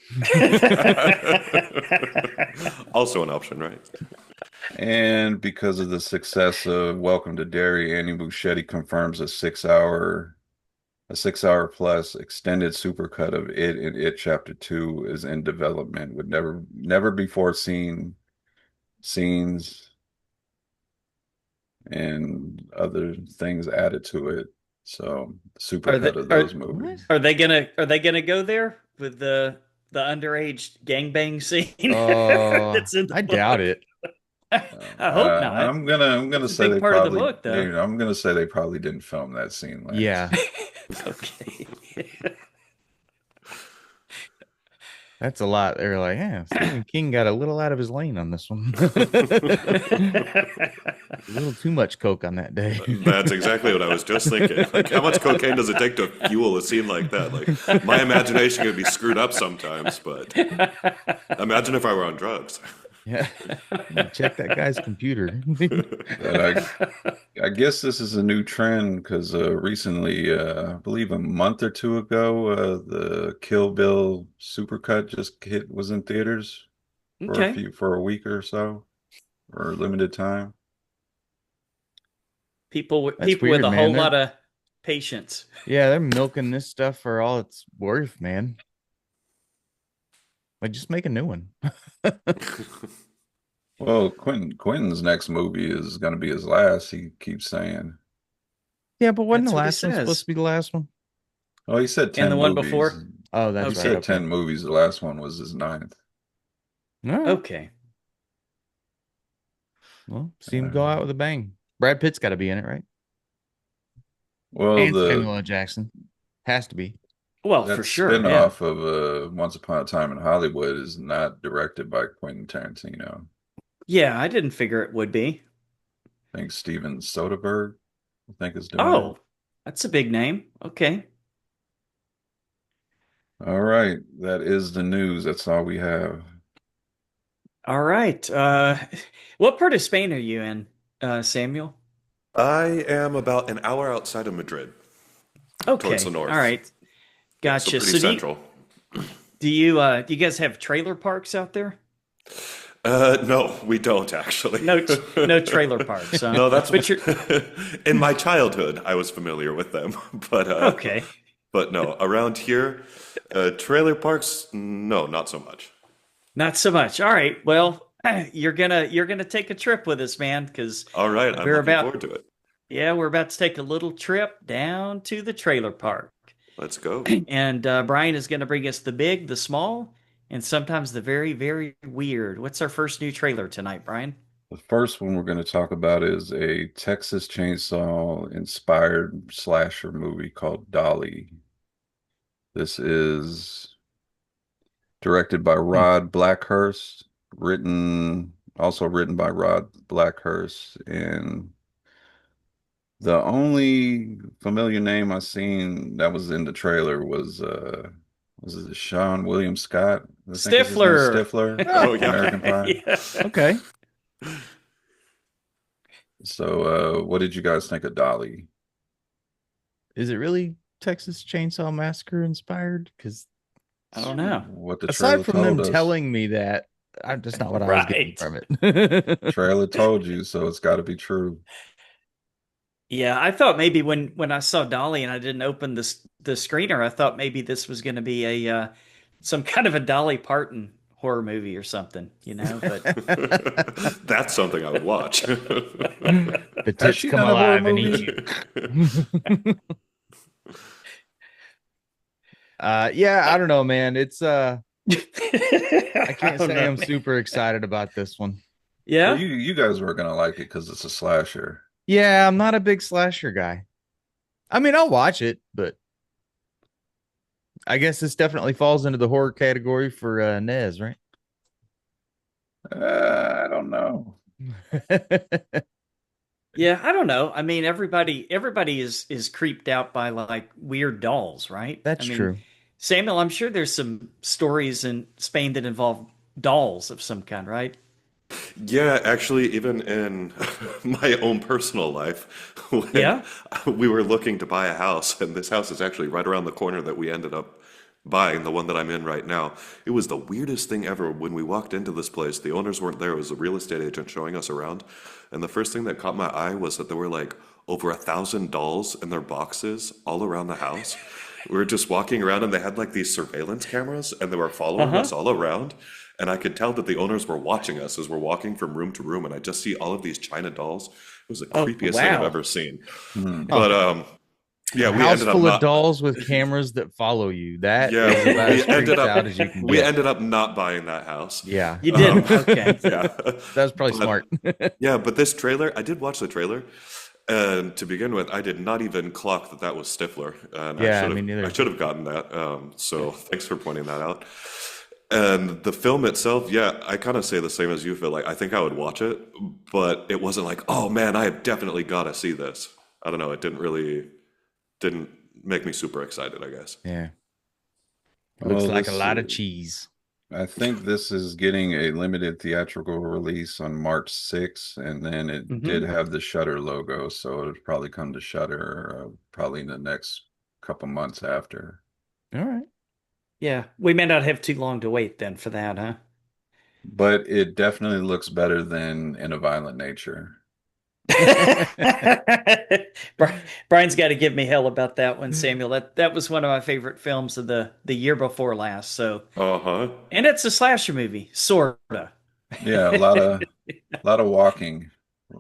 Also an option, right? And because of the success of Welcome to Derry, Andy Muschietti confirms a 6 hour plus extended supercut of It and It Chapter 2 is in development with never before seen scenes and other things added to it. So supercut of those movies. Are they gonna go there with the underage gangbang scene that's in the I book? doubt it. I hope not. I'm gonna It's a say big they part of the probably, book, though. I'm gonna say they probably didn't film that scene, Lance. Yeah, Okay. that's a lot. They're like, yeah, Stephen King got a little out of his lane on this one. A little too much coke on that day. That's exactly what I was just thinking. Like, how much cocaine does it take to fuel a scene like that? Like, my imagination could be screwed up sometimes, but imagine if I were on drugs. Yeah, check that guy's computer. But I guess this is a new trend because recently, I believe a month or two ago, the Kill Bill supercut was in theaters for Okay. for a week or so, or a limited time. People with That's people with weird, a man. whole They're- lot of patience. Yeah, they're milking this stuff for all it's worth, man. Like, just make a new one. Well, Quentin's next movie is going to be his last. He keeps saying. Yeah, but wasn't That's the what he last one supposed says. to be the last one? Oh, he said 10 And the one movies. before? Oh, He that's Okay. right. said Okay. 10 movies. The last one was his 9th. All right. Okay. Well, see him go out with a bang. Brad Pitt's got to be in it, right? Well, And Samuel L. Jackson has to be. Well, that for sure. Yeah. spin-off of Once Upon a Time in Hollywood is not directed by Quentin Tarantino. Yeah, I didn't figure it would be. I think Steven Soderbergh, I think, is doing Oh, that's a big name. Okay. it. All right, that is the news. That's all we have. All right. What part of Spain are you in, Samuel? I am about an hour outside of Madrid, Okay. towards the north. All right. So Gotcha. pretty So central. do you guys have trailer parks out there? No, we don't actually. No trailer parks. Huh? No, that's but you're in my childhood. I was familiar with them, but okay. but no, around here, trailer parks, no, not so much. Not so much. All right. Well, you're gonna take a trip with us, man, because All right, I'm we're looking about forward to it. yeah, we're about to take a little trip down to the trailer park. Let's go. And Brian is going to bring us the big, the small, and sometimes the very, very weird. What's our first new trailer tonight, Brian? The first one we're going to talk about is a Texas Chainsaw inspired slasher movie called Dolly. This is directed by Hmm. Rod Blackhurst, also written by Rod Blackhurst, and the only familiar name I seen that was in the trailer was it Sean William Scott? I think is his name, Stifler. Stifler, Oh yeah. American Pie. Yeah. Okay. So, what did you guys think of Dolly? Is it really Texas Chainsaw Massacre inspired? Because I don't know. What the aside trailer from them told us. telling me that, that's not what I was getting Right. from it. Trailer told you, so it's got to be true. Yeah, I thought maybe when I saw Dolly and I didn't open the screener, I thought maybe this was going to be a some kind of a Dolly Parton horror movie or something, but That's something I would watch. The Has tits she come done a horror alive and eat movie? you. Yeah, I don't know, man. It's I I can't don't say know, I'm man. super excited about this one. Well, Yeah. you guys were gonna like it because it's a slasher. Yeah, I'm not a big slasher guy. I mean, I'll watch it, but I guess this definitely falls into the horror category for Nez, right? I don't know. Yeah, I don't know. I mean, everybody is creeped out by like weird dolls, right? I That's mean, true. Samuel, I'm sure there's some stories in Spain that involve dolls of some kind, right? Yeah, actually, even in my own personal life, when Yeah. we were looking to buy a house, and this house is actually right around the corner that we ended up buying, the one that I'm in right now, it was the weirdest thing ever. When we walked into this place, the owners weren't there. It was a real estate agent showing us around. And the first thing that caught my eye was that there were like over 1,000 dolls in their boxes all around the house. We were just walking around and they had like these surveillance cameras and they were following Uh-huh. us all around. And I could tell that the owners were watching us as we're walking from room to room. And I just see all of these China dolls. It was the Oh, creepiest thing I've wow. ever seen. Hmm. Huh. But yeah, A we house ended up full of not. dolls with cameras that follow you. That Yeah, is about we as ended creeped up out as you can we get. ended up not buying that house. Yeah, You Um, didn't. Okay. yeah, that was probably but smart. yeah, but this trailer, I did watch the trailer, and to begin with, I did not even clock that that was Stifler, and Yeah, me neither. I should have gotten that. So thanks for pointing that out. And the film itself, yeah, I kind of say the same as you feel. Like I think I would watch it, but it wasn't like, oh man, I have definitely got to see this. I don't know. It didn't make me super excited, I guess. Yeah, looks Well, like a this lot of cheese. I think this is getting a limited theatrical release on March 6th, and then it did Hmm. have the Shutter logo, so it'll probably come to Shutter probably in the next couple months after. All right. Yeah. We may not have too long to wait then for that, huh? But it definitely looks better than In a Violent Nature. Brian's got to give me hell about that one, Samuel. That was one of my favorite films of the year before last. So, Uh-huh. and it's a slasher movie, sorta. Yeah, a lot of walking.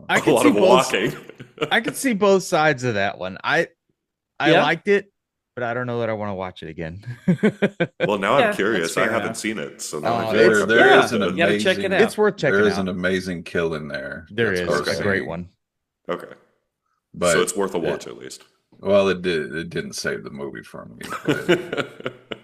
I A could lot see of both. walking. I could see both sides of that one. I Yeah, liked it, but I don't know that I want to watch it again. Well, now I'm yeah, that's curious. I fair haven't enough. seen it, so now I Oh, feel like it's I'm There gonna Yeah, have is an you got to check it amazing it's out. worth checking there is out. an amazing kill in there. There That's is worth a Okay. great seeing. one. Okay. So But it's worth a it, watch at least. well, it didn't save the movie for me. But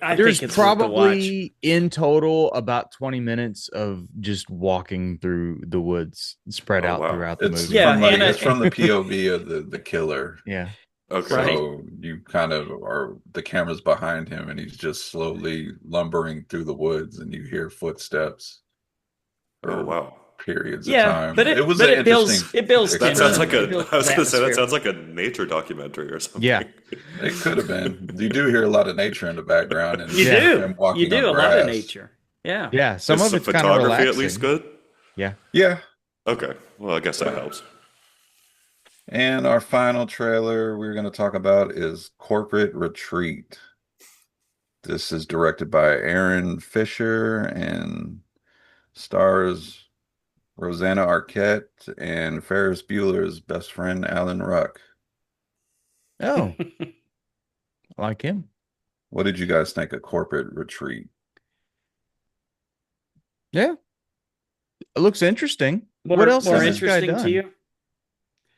I There's think it's worth the watch. probably in total about 20 minutes of just walking through the woods spread Oh out wow. throughout the it's movie. Yeah, from like and it's from the POV of the killer. Yeah. Okay. Right. So you kind of are the camera's behind him and he's just slowly lumbering through the woods and you hear footsteps Oh for wow. periods of Yeah, time. but It was it an interesting builds That sounds tension. like experiment. It builds I was gonna say that atmosphere. sounds like a nature documentary or something. Yeah. It could have been. You do hear a lot of nature in the background and You Yeah. do. him You walking on do a lot of grass. nature. Yeah. Yeah. Some Is of the it's kind of photography relaxing. at least good? Yeah. Yeah. Okay. Well, I guess that helps. And our final trailer we're going to talk about is Corporate Retreat. This is directed by Aaron Fisher and Stars Rosanna Arquette and Ferris Bueller's best friend Alan Ruck. Oh, I like him. What did you guys think of Corporate Retreat? Yeah, it looks interesting. What More else more has Kind of this guy interesting to done? you?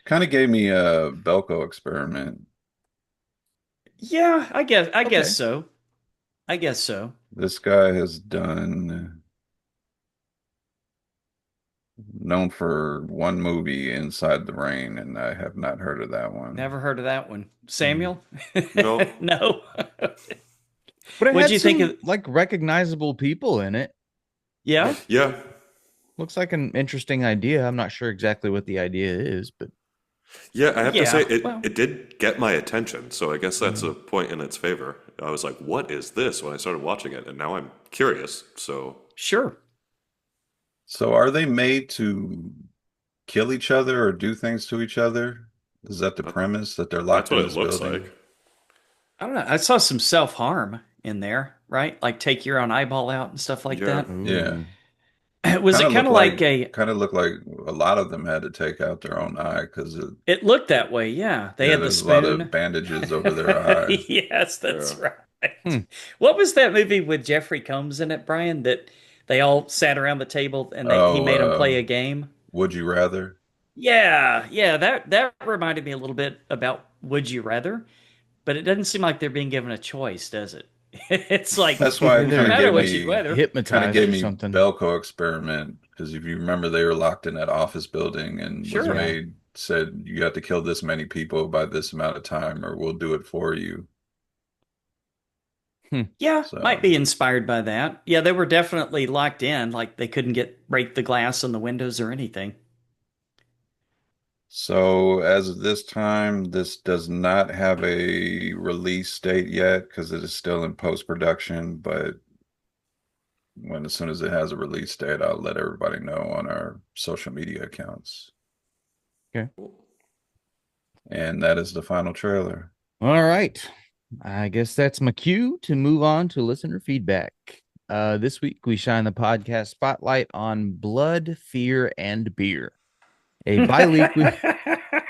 kind of gave me a Belko Experiment. Yeah, I guess Okay. so. I guess so. This guy has done known for one movie, Inside the Rain, and I have not heard of that one. Never heard of that one. Mm. Samuel? No, No. But it What'd had you think some of? like recognizable people in it. Yeah. yeah, Looks like an interesting idea. I'm not sure exactly what the idea is, but yeah. I have to say Yeah. it. Well, It did get my attention, so I guess that's mm, a point in its favor. I was like, "What is this?" when I started watching it, and now I'm curious. So sure. So are they made to kill each other or do things to each other? Is that the that, premise that they're that's locked what in it this looks like. building? I don't know. I saw some self-harm in there, right? Like take your own eyeball out and stuff like Yeah, that. Yeah. ooh. Was it kind of like a Kind of look like a lot of them had to take out their own eye because it looked that way, yeah. They yeah, had the there's a lot of spoon. bandages over their eye. Yes, that's yeah. right. Hmm. What was that movie with Jeffrey Combs in it, Brian, that they all sat around the table and he Oh, made them play a game? Would You Rather? Yeah, yeah, that reminded me a little bit about Would You Rather, but it doesn't seem like they're being given a choice, does it? It's like That's why it no They're matter what you'd rather. hypnotized or something. Belko Experiment because if you remember, they were locked in that office building and was Sure. Yeah. made said you have to kill this many people by this amount of time, or we'll do it for you. Hmm. Yeah, might So, be inspired by that. Yeah, they were definitely locked in, like they couldn't break the glass in the windows or anything. so as of this time, this does not have a release date yet because it is still in post-production. But as soon as it has a release date, I'll let everybody know on our social media accounts. Okay. And that is the final trailer. All right. I guess that's my cue to move on to listener feedback. This week we shine the podcast spotlight on Blood, Fear, and Beer, a bi-weekly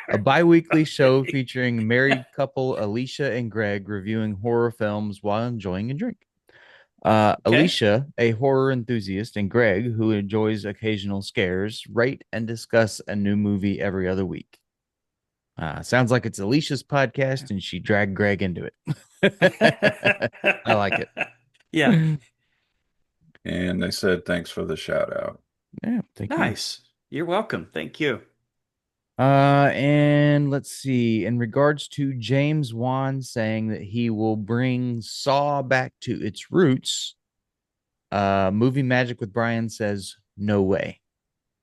a bi-weekly show featuring married couple Alicia and Greg reviewing horror films while enjoying a drink. Okay. Alicia, a horror enthusiast, and Greg, who enjoys occasional scares, rate and discuss a new movie every other week. Sounds like it's Alicia's podcast, and she dragged Greg into it. I like it. Yeah, And they said thanks for the shout out. Yeah, thank you. nice. You're welcome. Thank you. And let's see. In regards to James Wan saying that he will bring Saw back to its roots, Movie Magic with Brian says no way,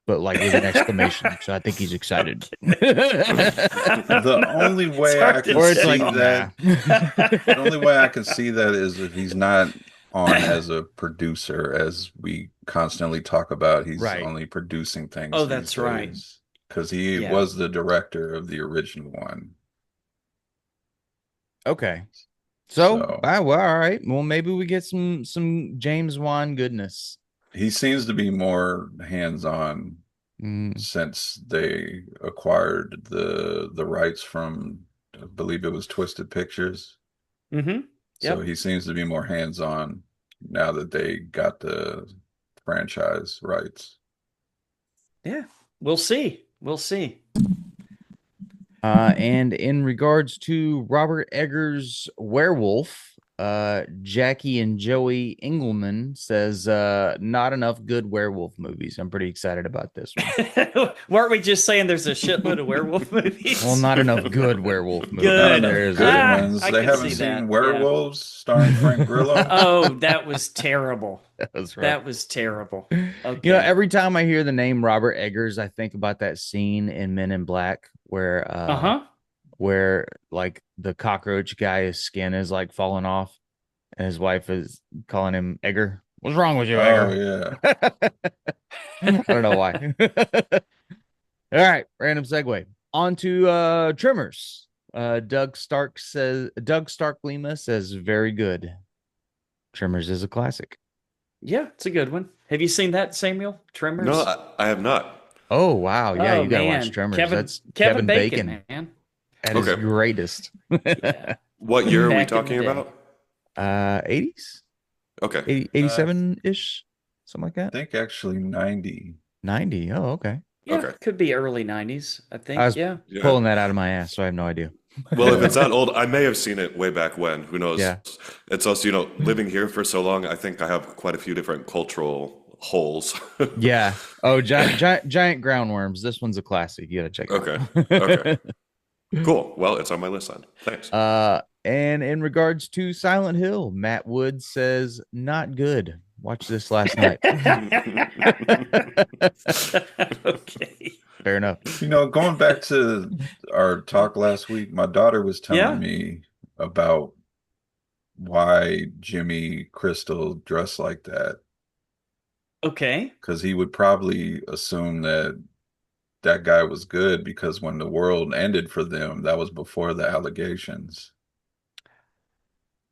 but like with an exclamation. So I think he's excited. The only It's way hard I to can Or it's see like, that, nah. the only way I can see that is if he's not on as a producer, as we constantly talk about. He's Right. only producing things Oh, these that's right. days because he Yeah. was the director of the original one. Okay. So, So well, all right. Well, maybe we get some James Wan goodness. he seems to be more hands-on Mm, since they acquired the rights from, I believe it was Twisted Pictures. Mm-hmm. So Yep. he seems to be more hands-on now that they got the franchise rights. Yeah. We'll see. We'll see. and in regards to Robert Eggers' Werewolf, Jackie and Joey Engelman says not enough good werewolf movies. I'm pretty excited about this one. Weren't we just saying there's a shitload of werewolf movies? Well, not enough good werewolf movies. Not Good. enough There's good Ah, ones. I They can haven't see seen that. Yeah. Werewolves starring Frank Grillo. Oh, that was terrible. That's right. That was terrible. You know, Okay. every time I hear the name Robert Eggers, I think about that scene in Men in Black Uh-huh. where like the cockroach guy's skin is like falling off and his wife is calling him Egger. What's wrong with you, Oh Egger? yeah. I don't know why. All right, random segue. On to Trimmers. Doug Stark Lima says very good. Trimmers is a classic. Yeah, it's a good one. Have you seen that, Samuel? No, Tremors? I have not. Oh wow, yeah, Oh you got to watch man, Tremors. That's Kevin Kevin Bacon, Bacon man. at his Okay. greatest. Yeah, What year are we back in the talking day. about? 80s, Okay. 80, I 87 ish, something like that. think actually 90. 90. Oh, okay. Yeah, Okay. could be early '90s. I I think. was Yeah. Yeah. pulling that out of my ass, so I have no idea. Well, if Yeah. it's that old, I may have seen it way back when. Who knows? Yeah. It's also, living here for so long, I think I have quite a few different cultural holes. Yeah. Oh, giant ground worms. This one's a classic. You gotta check Okay. Okay. it out. Cool. Well, it's on my list then. Thanks. And in regards to Silent Hill, Matt Wood says not good. Watch this last night. Okay. Fair enough. Going back to our talk last week, my daughter was telling Yeah. me about why Jimmy Crystal dressed like that. Okay. Because he would probably assume that that guy was good because when the world ended for them, that was before the allegations.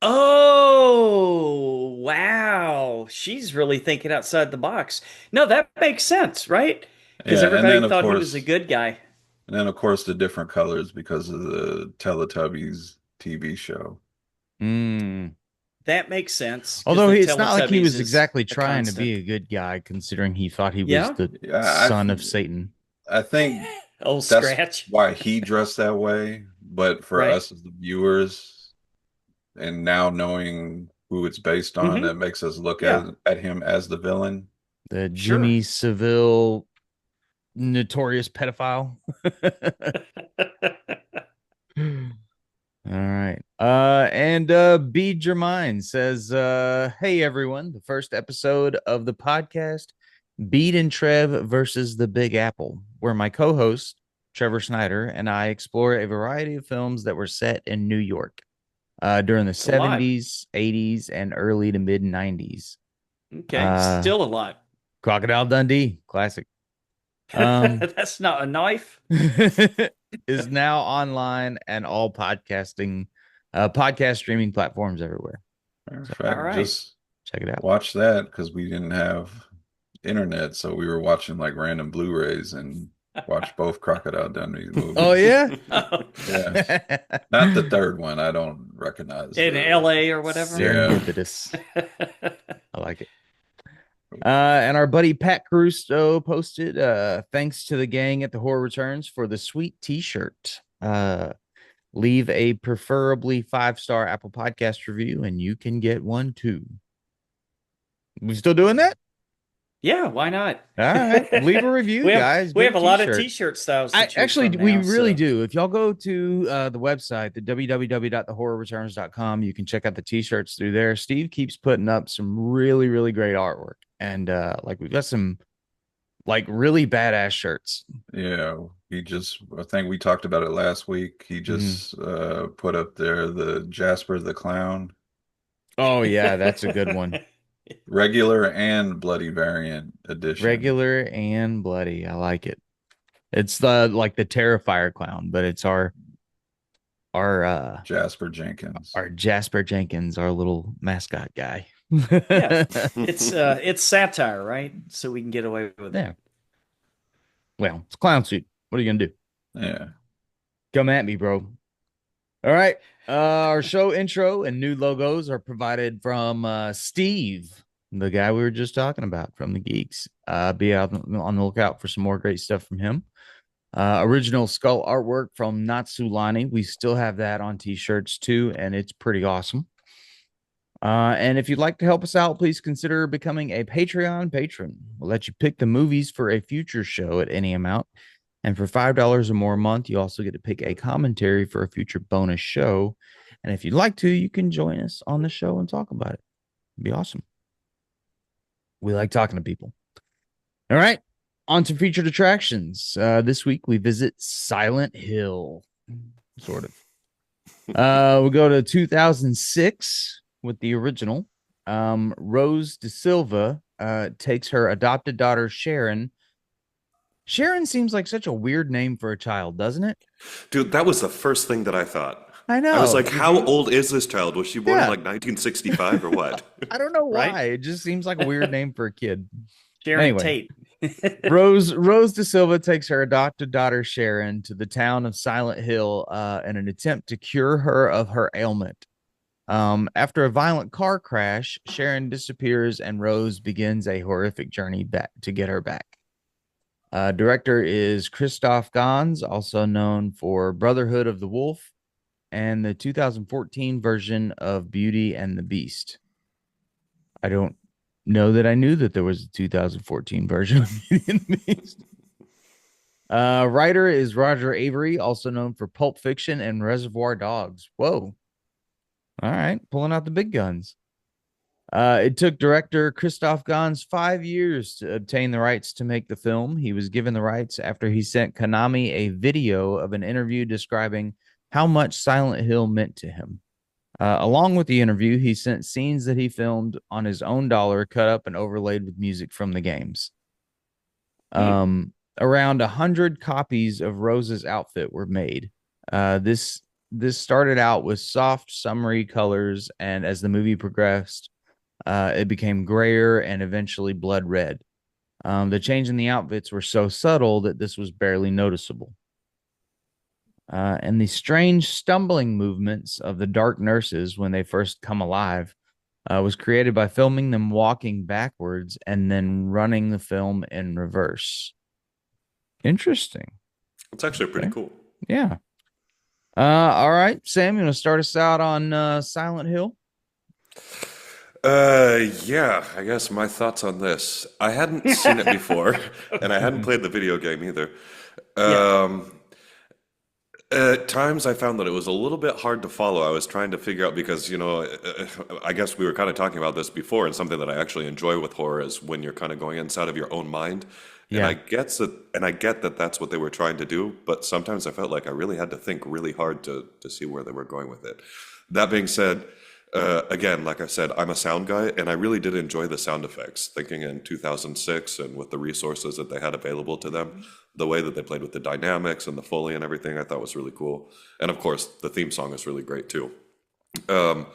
Oh, wow. She's really thinking outside the box. No, that makes sense, right? Because Yeah, everybody thought he was a good guy. of course the different colors because of the Teletubbies TV show. Mm. That makes sense because Although the it's not like he Teletubbies was is exactly a trying to be constant. a good guy, considering he thought he was Yeah. the Yeah, son of Satan. I think Old that's Scratch. why he dressed that way. But for Right. us as the viewers, and now knowing who it's based on, Hmm. that makes us look Yeah. at him as the villain. The Sure. Jimmy Seville notorious pedophile. All right. B Jermine says, hey everyone, the first episode of the podcast, Beat and Trev versus the Big Apple, where my co-host, Trevor Snyder, and I explore a variety of films that were set in New York during the It's a lot. 70s, 80s, and early to mid 90s. Okay. Still a lot. Crocodile Dundee, classic. That's not a knife. Is now online and all podcast streaming platforms everywhere. Matter of So All fact, right. just check it out. watch that because we didn't have internet, so we were watching like random Blu-rays and watched both Crocodile Dundee Oh movies. yeah. Oh, Yeah, not the third one. I don't recognize in the. LA or whatever. Yeah. Serendipitous. I like it. And our buddy Pat Caruso posted, thanks to the gang at the Horror Returns for the sweet t-shirt. Leave a preferably 5-star Apple Podcast review and you can get one too. We still doing that? Yeah, why not? All right. Leave a review, we have guys. we Get have a lot of t-shirt. t-shirt styles to I choose actually from we now, really so. do. If y'all go to the website, the www.thehorrorreturns.com, you can check out the t-shirts through there. Steve keeps putting up some really, really great artwork. And like we've got some like really badass shirts. Yeah, I think we talked about it last week. He Mhm. just put up there the Jasper the Clown, Oh yeah, that's a good one. regular and bloody variant edition. Regular and bloody. I like it. It's the like the Terrifier clown, but it's our Jasper Jenkins. our Jasper Jenkins, our little mascot guy. Yeah. It's satire, right? So we can get away with Yeah. it. Well, it's a clown suit. What are you gonna do? Yeah. Come at me, bro. All right. Our show intro and new logos are provided from Steve, the guy we were just talking about from the Geeks. Be out on the lookout for some more great stuff from him. Original skull artwork from Natsulani. We still have that on t-shirts too, and it's pretty awesome. And if you'd like to help us out, please consider becoming a Patreon patron. We'll let you pick the movies for a future show at any amount. And for $5 or more a month, you also get to pick a commentary for a future bonus show. And if you'd like to, you can join us on the show and talk about it. It'd be awesome. We like talking to people. All right. On to featured attractions. This week we visit Silent Hill. Sort of. We go to 2006 with the original. Rose De Silva takes her adopted daughter, Sharon. Sharon seems like such a weird name for a child, doesn't it? Dude, that was the first thing that I thought. I I was know. like, how old is this child? Was she born in Yeah. like 1965 or what? I don't know Right? why. It just seems like a weird name for a kid. Sharon Anyway, Tate. Rose De Silva takes her adopted daughter Sharon to the town of Silent Hill in an attempt to cure her of her ailment. After a violent car crash, Sharon disappears and Rose begins a horrific journey back to get her back. Director is Christoph Gans, also known for Brotherhood of the Wolf and the 2014 version of Beauty and the Beast. I don't know that I knew that there was a 2014 version of Beauty and the Beast. Writer is Roger Avery, also known for Pulp Fiction and Reservoir Dogs. Whoa. All right. Pulling out the big guns. It took director Christoph Gans 5 years to obtain the rights to make the film. He was given the rights after he sent Konami a video of an interview describing how much Silent Hill meant to him. Along with the interview, he sent scenes that he filmed on his own dollar, cut up and overlaid with music from the games. Around 100 copies of Rose's outfit were made. This started out with soft, summery colors, and as the movie progressed, it became grayer and eventually blood red. The change in the outfits were so subtle that this was barely noticeable. And the strange stumbling movements of the dark nurses when they first come alive was created by filming them walking backwards and then running the film in reverse. Interesting. It's actually pretty Okay. cool. Yeah. All right, Sam, you want to start us out on Silent Hill? Yeah, I guess my thoughts on this. I hadn't seen it before, and I hadn't played the video game either. Yeah. At times, I found that it was a little bit hard to follow. I was trying to figure out because, I guess we were kind of talking about this before, and something that I actually enjoy with horror is when you're kind of going inside of your own mind. And Yeah. I get that that's what they were trying to do, but sometimes I felt like I really had to think really hard to see where they were going with it. That being said, again, like I said, I'm a sound guy, and I really did enjoy the sound effects. Thinking in 2006 and with the resources that they had available to them, the way that they played with the dynamics and the Foley and everything, I thought was really cool. And of course, the theme song is really great too. Um,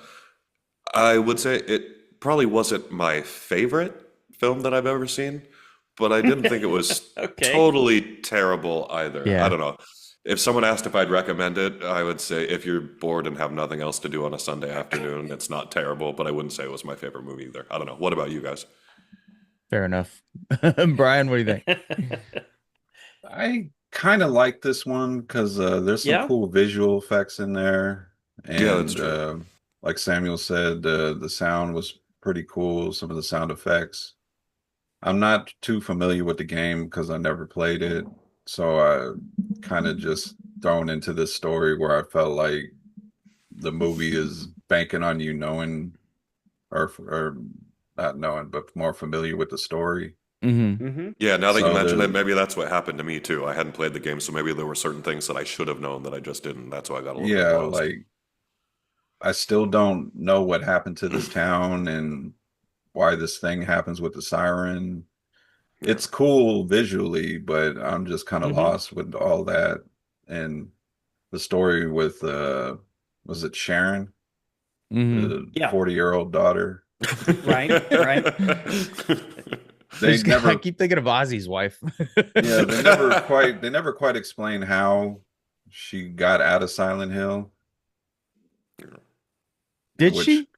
I would say it probably wasn't my favorite film that I've ever seen, but I didn't think it was Okay. totally terrible either. I Yeah. don't know. If someone asked if I'd recommend it, I would say if you're bored and have nothing else to do on a Sunday afternoon, it's not terrible, but I wouldn't say it was my favorite movie either. I don't know. What about you guys? Fair enough. Brian, what do you think? I kind of like this one because there's some Yeah. cool visual effects in there, Yeah, that's and true. like Samuel said, the sound was pretty cool. Some of the sound effects. I'm not too familiar with the game because I never played it, so I kind of just thrown into this story where I felt like the movie is banking on you knowing or not knowing, but more familiar with the story. Mm-hmm. Hmm. Yeah, now that you So mention it, the maybe that's what happened to me too. I hadn't played the game, so maybe there were certain things that I should have known that I just didn't. That's why I got a little bit yeah, lost. like I still don't know what happened to this town and why this thing happens with the siren. Yeah. It's cool visually, but I'm just kind of Hmm. lost with all that and the story with was it Sharon, Mm-hmm. the Yeah. 40-year-old daughter? Right. Right. I, They I never keep thinking of Ozzy's wife. yeah, they never quite explain how she got out of Silent Hill, Did which she?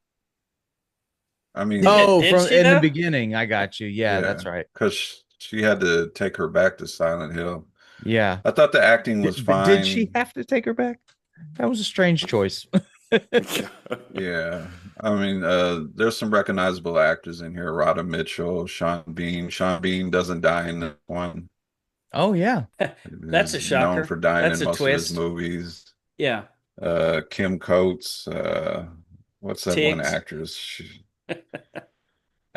I mean, Oh, Did from she in the though? beginning. I got you. Yeah, yeah, that's right. because she had to take her back to Silent Hill. Yeah. I thought the acting was But did she fine. have to take her back? That was a strange choice. Yeah. I mean, there's some recognizable actors in here. Rhoda Mitchell, Sean Bean. Sean Bean doesn't die in this one. Oh yeah. That's a He's known shocker. for dying That's in a most of his twist. movies. Yeah. Kim Coates, what's that one Tiggs. actress?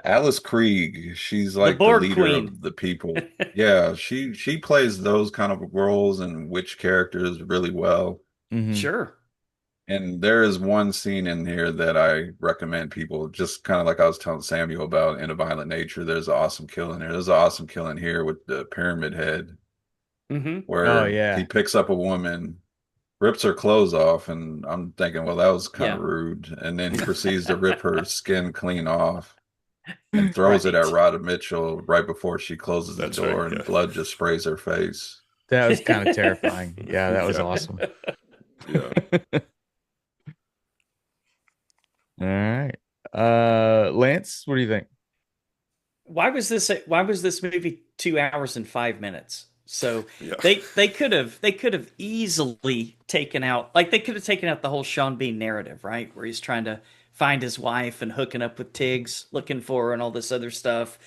Alice Krieg. She's The like the Borg leader Queen. of the people. Yeah, she plays those kind of roles and witch characters really well. Mm-hmm. Sure. And there is one scene in here that I recommend people, just kind of like I was telling Samuel about in a violent nature. There's an awesome kill in here. There's an awesome kill in here with the pyramid head Hmm. Oh where he yeah. picks up a woman, rips her clothes off, and I'm thinking, well, that was kind of Yeah. rude. And then he proceeds to rip her skin clean off and throws it at Right. Rhoda Mitchell right before she closes the That's right. door, and Yeah. blood just sprays her face. That was kind of terrifying. Yeah, that was Yeah. awesome. Yeah. All right. Lance, what do you think? Why was this movie 2 hours and 5 minutes? So Yeah. they could have easily taken out, like, they could have taken out the whole Sean Bean narrative, right? Where he's trying to find his wife and hooking up with Tiggs, looking for her and all this other stuff.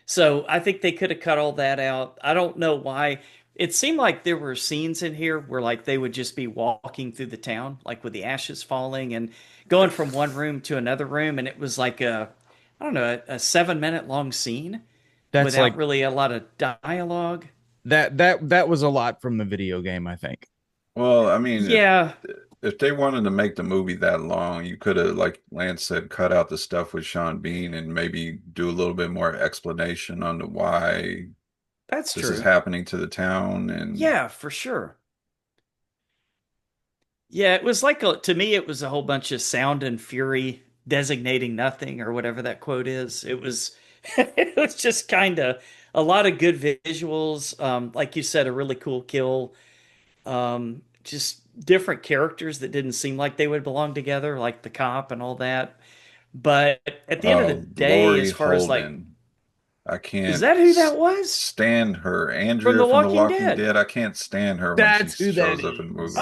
So I think they could have cut all that out. I don't know why. It seemed like there were scenes in here where, like, they would just be walking through the town, like with the ashes falling and going from one room to another room, and it was like I don't know, a 7 minute long scene That's without like really a lot of dialogue. that was a lot from the video game, I think. Well, I mean, Yeah, if they wanted to make the movie that long, you could have, like Lance said, cut out the stuff with Sean Bean and maybe do a little bit more explanation on the why that's this is true. happening to the town. And Yeah, for sure. Yeah, it was like to me, it was a whole bunch of sound and fury designating nothing or whatever that quote is. It was, it was just kind of a lot of good visuals. Like you said, a really cool kill. Just different characters that didn't seem like they would belong together, like the cop and all that. But at the end of the day, Lori as far as like, Holden, I is can't that who that was stand her. from Andrea The from The Walking Walking Dead? Dead, I can't stand her when she That's who that shows up in is. movies.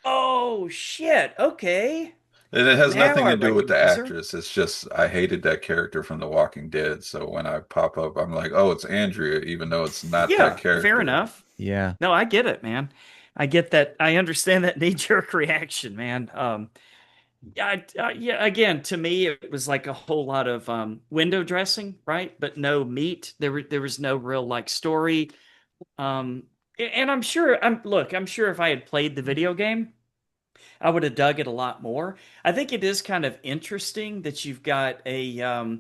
Oh shit. Okay. And it has Now nothing I to do with the recognize her. actress. It's just I hated that character from The Walking Dead. So when I pop up, I'm like, oh, it's Andrea, even though it's not that Yeah, fair character. enough. Yeah. No, I get it, man. I get that. I understand that knee jerk reaction, man. Yeah. Again, to me, it was like a whole lot of window dressing, right? But no meat. There was no real like story. And I'm sure. I'm sure if I had played the video game, I would have dug it a lot more. I think it is kind of interesting that you've got a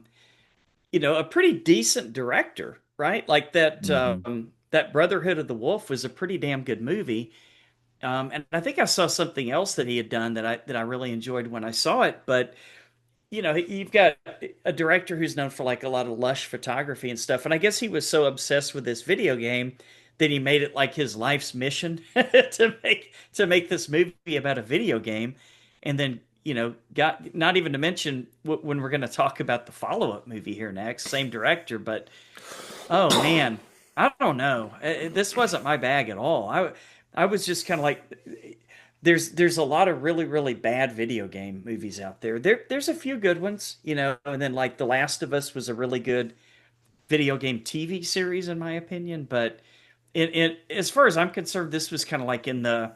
pretty decent director, right? Like Hmm. that Brotherhood of the Wolf was a pretty damn good movie. And I think I saw something else that he had done that I really enjoyed when I saw it. But you've got a director who's known for like a lot of lush photography and stuff. And I guess he was so obsessed with this video game that he made it like his life's mission to make this movie about a video game. And then, got not even to mention when we're going to talk about the follow-up movie here next, same director, but oh man, I don't know. This wasn't my bag at all. I was just kind of like, there's a lot of really really bad video game movies out there. There's a few good ones, and then like The Last of Us was a really good video game TV series in my opinion. But as far as I'm concerned, this was kind of like in the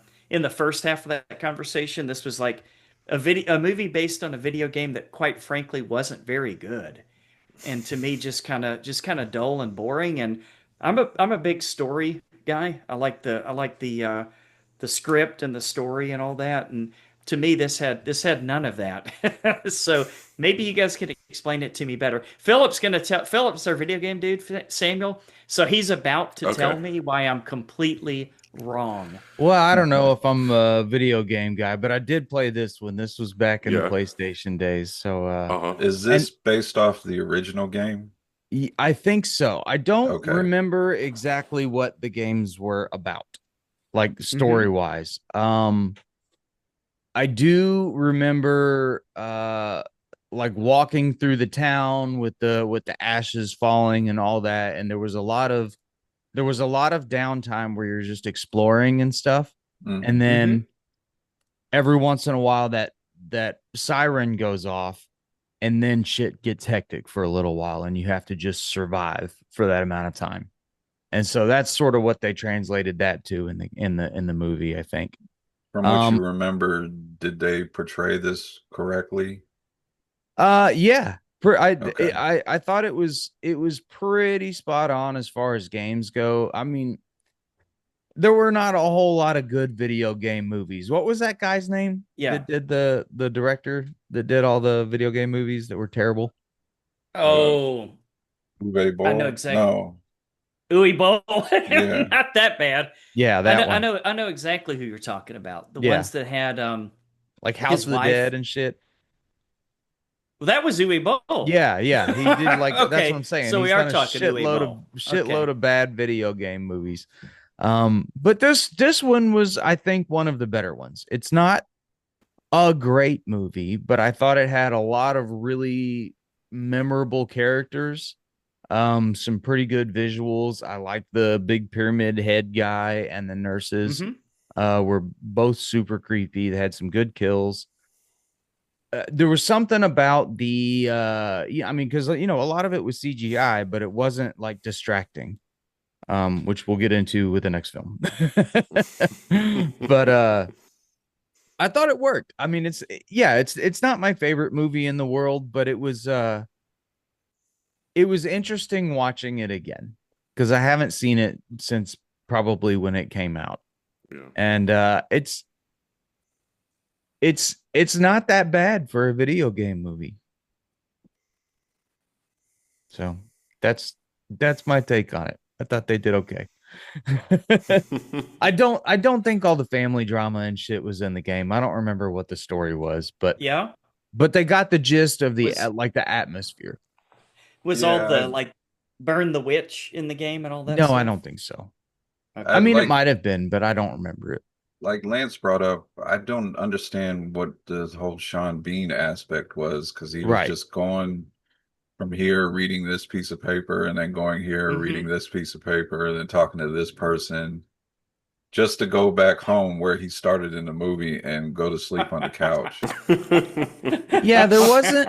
first half of that conversation. This was like a movie based on a video game that quite frankly wasn't very good, and to me just kind of dull and boring. And I'm a big story guy. I like the script and the story and all that. And to me, this had none of that. So maybe you guys could explain it to me better. Philip's our video game dude, Samuel. So he's about to tell Okay. me why I'm completely wrong. Well, I don't know if I'm a video game guy, but I did play this one. This was back in the Yeah. PlayStation days. So Uh-huh. Is and this based off the original game? I think so. I don't Okay. remember exactly what the games were about, like Hmm. story wise. I do remember like walking through the town with the ashes falling and all that, and there was a lot of downtime where you're just exploring and stuff. And Hmm. Hmm. then every once in a while that siren goes off, and then shit gets hectic for a little while and you have to just survive for that amount of time. And so that's sort of what they translated that to in the movie, I think. From what you Um remember, did they portray this correctly? yeah. Okay. I thought it was pretty spot on as far as games go. I mean, there were not a whole lot of good video game movies. What was that guy's name Yeah. that did the director that did all the video game movies that were terrible? Uh, Oh, Uwe I know Boll? exactly. No. Uwe Boll. Yeah. Not that bad. Yeah, I know, that I one. know, I know exactly who you're talking about. The Yeah, ones that had like House his of the wife. Dead and shit. Well, that was Uwe Boll. Yeah, yeah, he did like that's what Okay, I'm saying. so we He's are done a talking Uwe Boll. shitload Okay. of bad video game movies. But this one was, I think, one of the better ones. It's not a great movie, but I thought it had a lot of really memorable characters. Some pretty good visuals. I like the big pyramid head guy and the nurses. Hmm. Were both super creepy. They had some good kills. There was something about the yeah, I mean, because a lot of it was CGI, but it wasn't like distracting. Which we'll get into with the next film. But I thought it worked. I mean, it's not my favorite movie in the world, but it was interesting watching it again because I haven't seen it since probably when it came out. Yeah. And it's not that bad for a video game movie. So that's my take on it. I thought they did okay. I don't think all the family drama and shit was in the game. I don't remember what the story was, but Yeah. they got the gist of the Was like the atmosphere. was all Yeah, the like burn the witch in the game and all that No, I stuff? don't think so. I I Okay. mean, it like might have been, but I don't remember it. like Lance brought up, I don't understand what the whole Sean Bean aspect was because he was Right. just going from here reading this piece of paper and then going here reading Hmm. this piece of paper and then talking to this person just to go back home where he started in the movie and go to sleep on the couch. Yeah, there wasn't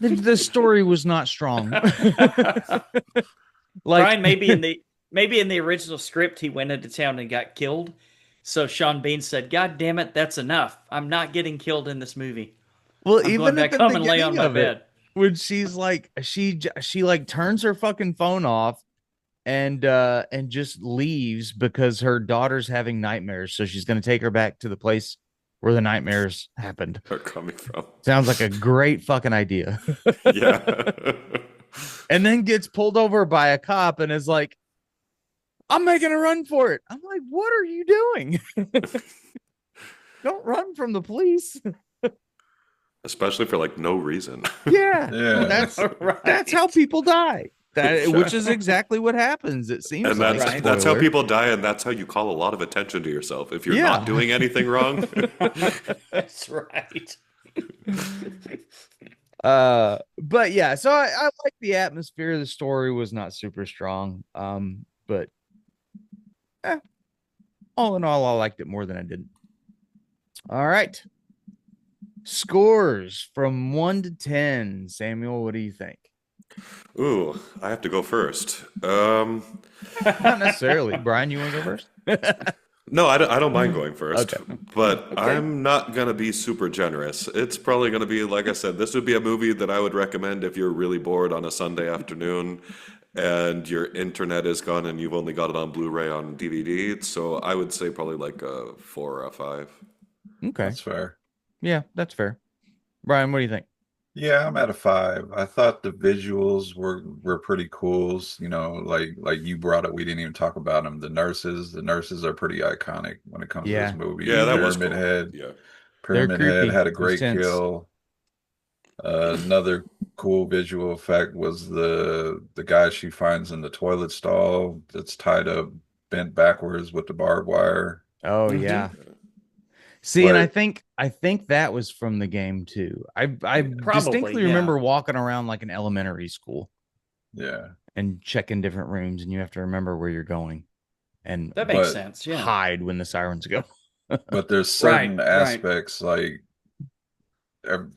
the story was not strong. Like Brian, maybe in the original script he went into town and got killed. So Sean Bean said, "God damn it, that's enough. I'm not getting killed in this movie. well, I'm going even at back the home and lay on beginning my of it, bed." when she's like she like turns her fucking phone off and just leaves because her daughter's having nightmares, so she's going to take her back to the place where the nightmares happened. Are coming from. Sounds like a great fucking idea. Yeah. And then gets pulled over by a cop and is like, I'm making a run for it. I'm like, what are you doing? Don't run from the police. Especially for like no reason. Yeah. Yeah. That's how people die. Which is exactly what happens, it seems And like. Right. that's how Spoiler. people die, and that's how you call a lot of attention to yourself. If you're Yeah. not doing anything wrong. That's right. But yeah, so I like the atmosphere. The story was not super strong. But all in all, I liked it more than I didn't. All right. Scores from 1 to 10. Samuel, what do you think? Ooh, I have to go first. Not necessarily. Brian, you want to go first? No, I don't mind going first, Okay. but Okay. I'm not gonna be super generous. It's probably gonna be, like I said, this would be a movie that I would recommend if you're really bored on a Sunday afternoon and your internet is gone and you've only got it on Blu-ray on DVD. So I would say probably like a 4 or a 5. Okay. That's fair. Yeah, that's fair. Brian, what do you think? Yeah, I'm at a 5. I thought the visuals were pretty cool. Like you brought up, we didn't even talk about them. The nurses are pretty iconic when it comes to this Yeah, movie. Yeah, that was Pyramid cool. Head, Yeah. they're Pyramid Head creepy. had a Those great tents. kill. Another cool visual effect was the guy she finds in the toilet stall that's tied up, bent backwards with the barbed wire. Oh Mhm. yeah. See, and I But think that was from the game too. I yeah, Probably, distinctly yeah. remember walking around like an elementary school yeah. and checking different rooms, and you have to remember where you're going and That makes But sense. Yeah. hide when the sirens go. but there's Right, certain right. aspects like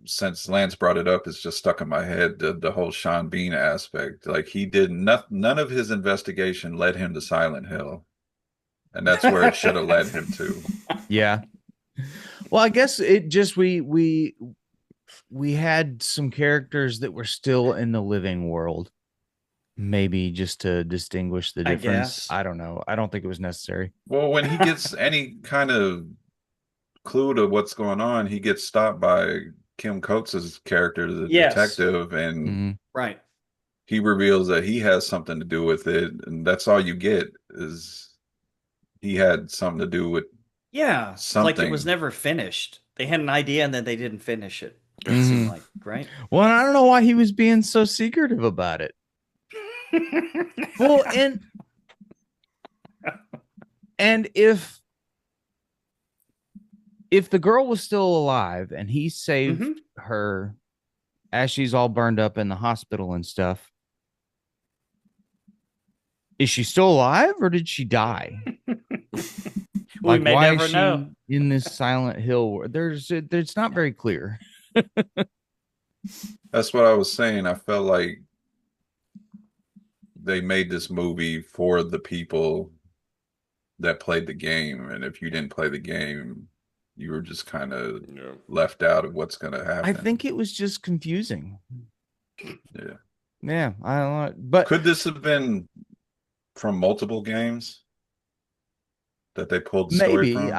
since Lance brought it up, it's just stuck in my head. The whole Sean Bean aspect, like he did none of his investigation led him to Silent Hill, and that's where it should have led him to. Yeah. Well, I guess it just we had some characters that were still in the living world. Maybe just to distinguish the I difference. guess. I don't know. I don't think it was necessary. Well, when he gets any kind of clue to what's going on, he gets stopped by Kim Coates's character, the Yes. detective, and Mhm. Right. he reveals that he has something to do with it, and that's all you get is he had something to do with Yeah, like it was something. never finished. They had an idea and then they didn't finish it. It seemed Hmm. like, right? Well, I don't know why he was being so secretive about it. Well, and if the girl was still alive and he saved Hmm. her as she's all burned up in the hospital and stuff, is she still alive or did she die? We Like, may why is never know. she in this Silent Hill? There's not very clear. That's what I was saying. I felt like they made this movie for the people that played the game, and if you didn't play the game, you were just kind of Yeah. left out of what's going to I happen. think it was just confusing. Yeah. Yeah, I don't know, but Could this have been from multiple games that they pulled the story maybe from?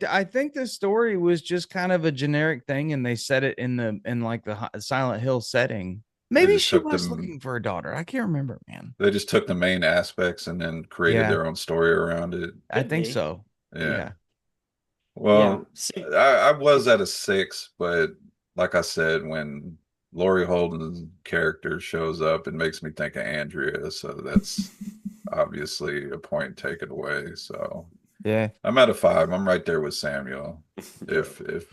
I think the story was just kind of a generic thing, and they said it in like the Silent Hill setting. They Maybe just she took was them looking for a daughter. I can't remember, man. they just took the main aspects and then created Yeah, their own story around it. I Could think be. so. Yeah. Yeah. Yeah. Well, See, I was at a 6, but like I said, when Laurie Holden's character shows up, it makes me think of Andrea. So that's obviously a point taken away. So Yeah. I'm at a 5. I'm right there with Samuel. Yeah.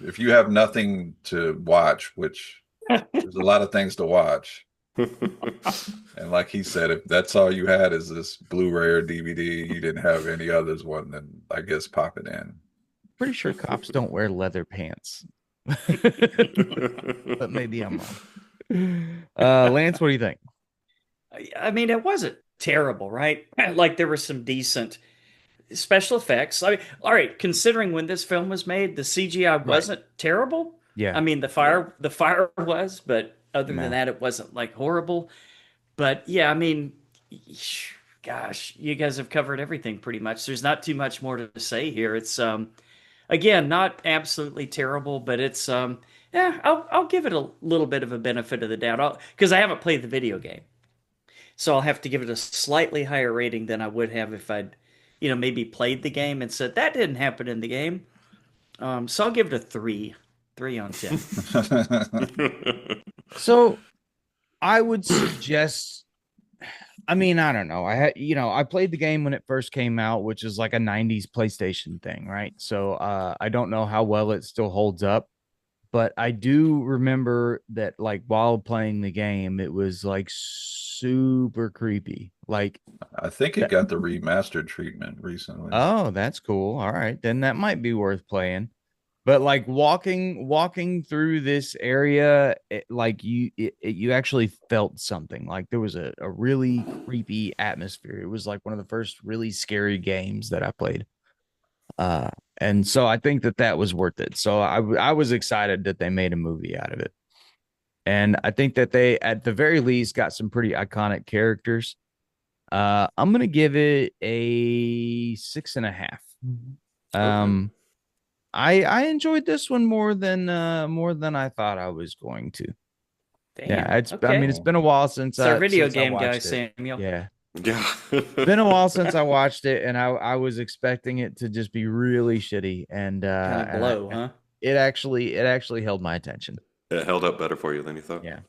If you have nothing to watch, which there's a lot of things to watch, and like he said, if that's all you had is this Blu-ray or DVD, you didn't have any others one, then I guess pop it in. Pretty sure cops don't wear leather pants. But maybe I'm wrong. Lance, what do you think? I mean, it wasn't terrible, right? Like there were some decent special effects. I mean, all right, considering when this film was made, the CGI Right. wasn't terrible. Yeah. I mean, Yeah. the fire was, but other than No. that, it wasn't like horrible. But yeah, I mean, gosh, you guys have covered everything pretty much. There's not too much more to say here. It's again, not absolutely terrible, but it's yeah, I'll give it a little bit of a benefit of the doubt because I haven't played the video game. So I'll have to give it a slightly higher rating than I would have if I'd, maybe played the game and said that didn't happen in the game. So I'll give it a 3 on 10. So I would suggest, I mean, I don't know. I played the game when it first came out, which is like a 90s PlayStation thing, right? So I don't know how well it still holds up, but I do remember that like while playing the game, it was like super creepy. Like I think it got the remastered treatment recently. oh, that's cool. All right, then that might be worth playing. But like walking through this area, you actually felt something. Like there was a really creepy atmosphere. It was like one of the first really scary games that I played. Uh, and so I think that was worth it. So I was excited that they made a movie out of it. And I think that they, at the very least, got some pretty iconic characters. I'm gonna give it a 6.5. Okay. Um, I enjoyed this one more than I thought I was going to. Yeah, Damn. I mean Okay. it's Cool. been a while since It's our video I game guy, watched it. Samuel. Yeah. Yeah. Been a while since I watched it and I was expecting it to just be really shitty Kind of blow, and huh? it actually held my attention. It held up better for you than you thought. Yeah.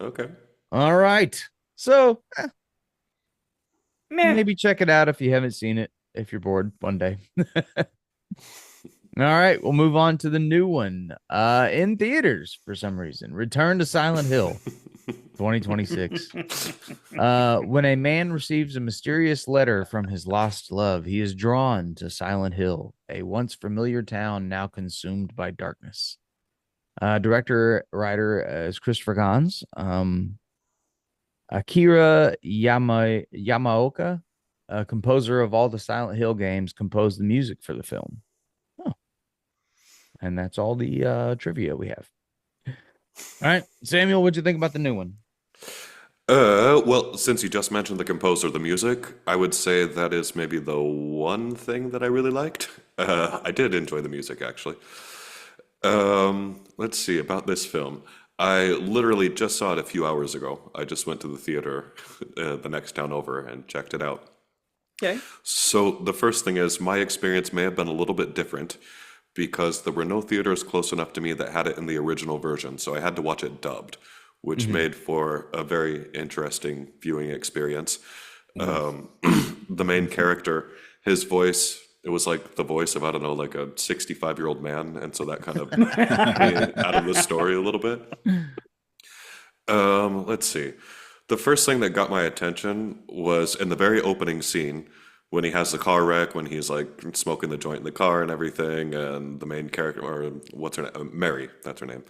Okay. All right. So, Meh. maybe check it out if you haven't seen it if you're bored one day. All right, we'll move on to the new one. In theaters for some reason. Return to Silent Hill 2026. When a man receives a mysterious letter from his lost love, he is drawn to Silent Hill, a once familiar town now consumed by darkness. Director writer is Christopher Gans. Akira Yamaoka, composer of all the Silent Hill games, composed the music for the film. Oh. And that's all the trivia we have. All right, Samuel, what'd you think about the new one? Well, since you just mentioned the composer of the music, I would say that is maybe the one thing that I really liked. I did enjoy the music, actually. Let's see about this film. I literally just saw it a few hours ago. I just went to the theater the next town over and checked it out. Okay. So the first thing is my experience may have been a little bit different because there were no theaters close enough to me that had it in the original version. So I had to watch it dubbed, which made for a very interesting viewing experience. The main character, his voice, it was like the voice of, I don't know, like a 65-year-old man. And so that kind of took me out of the story a little bit. Let's see. The first thing that got my attention was in the very opening scene when he has the car wreck, when he's like smoking the joint in the car and everything, and the main character, or what's her name? Mary, that's her name.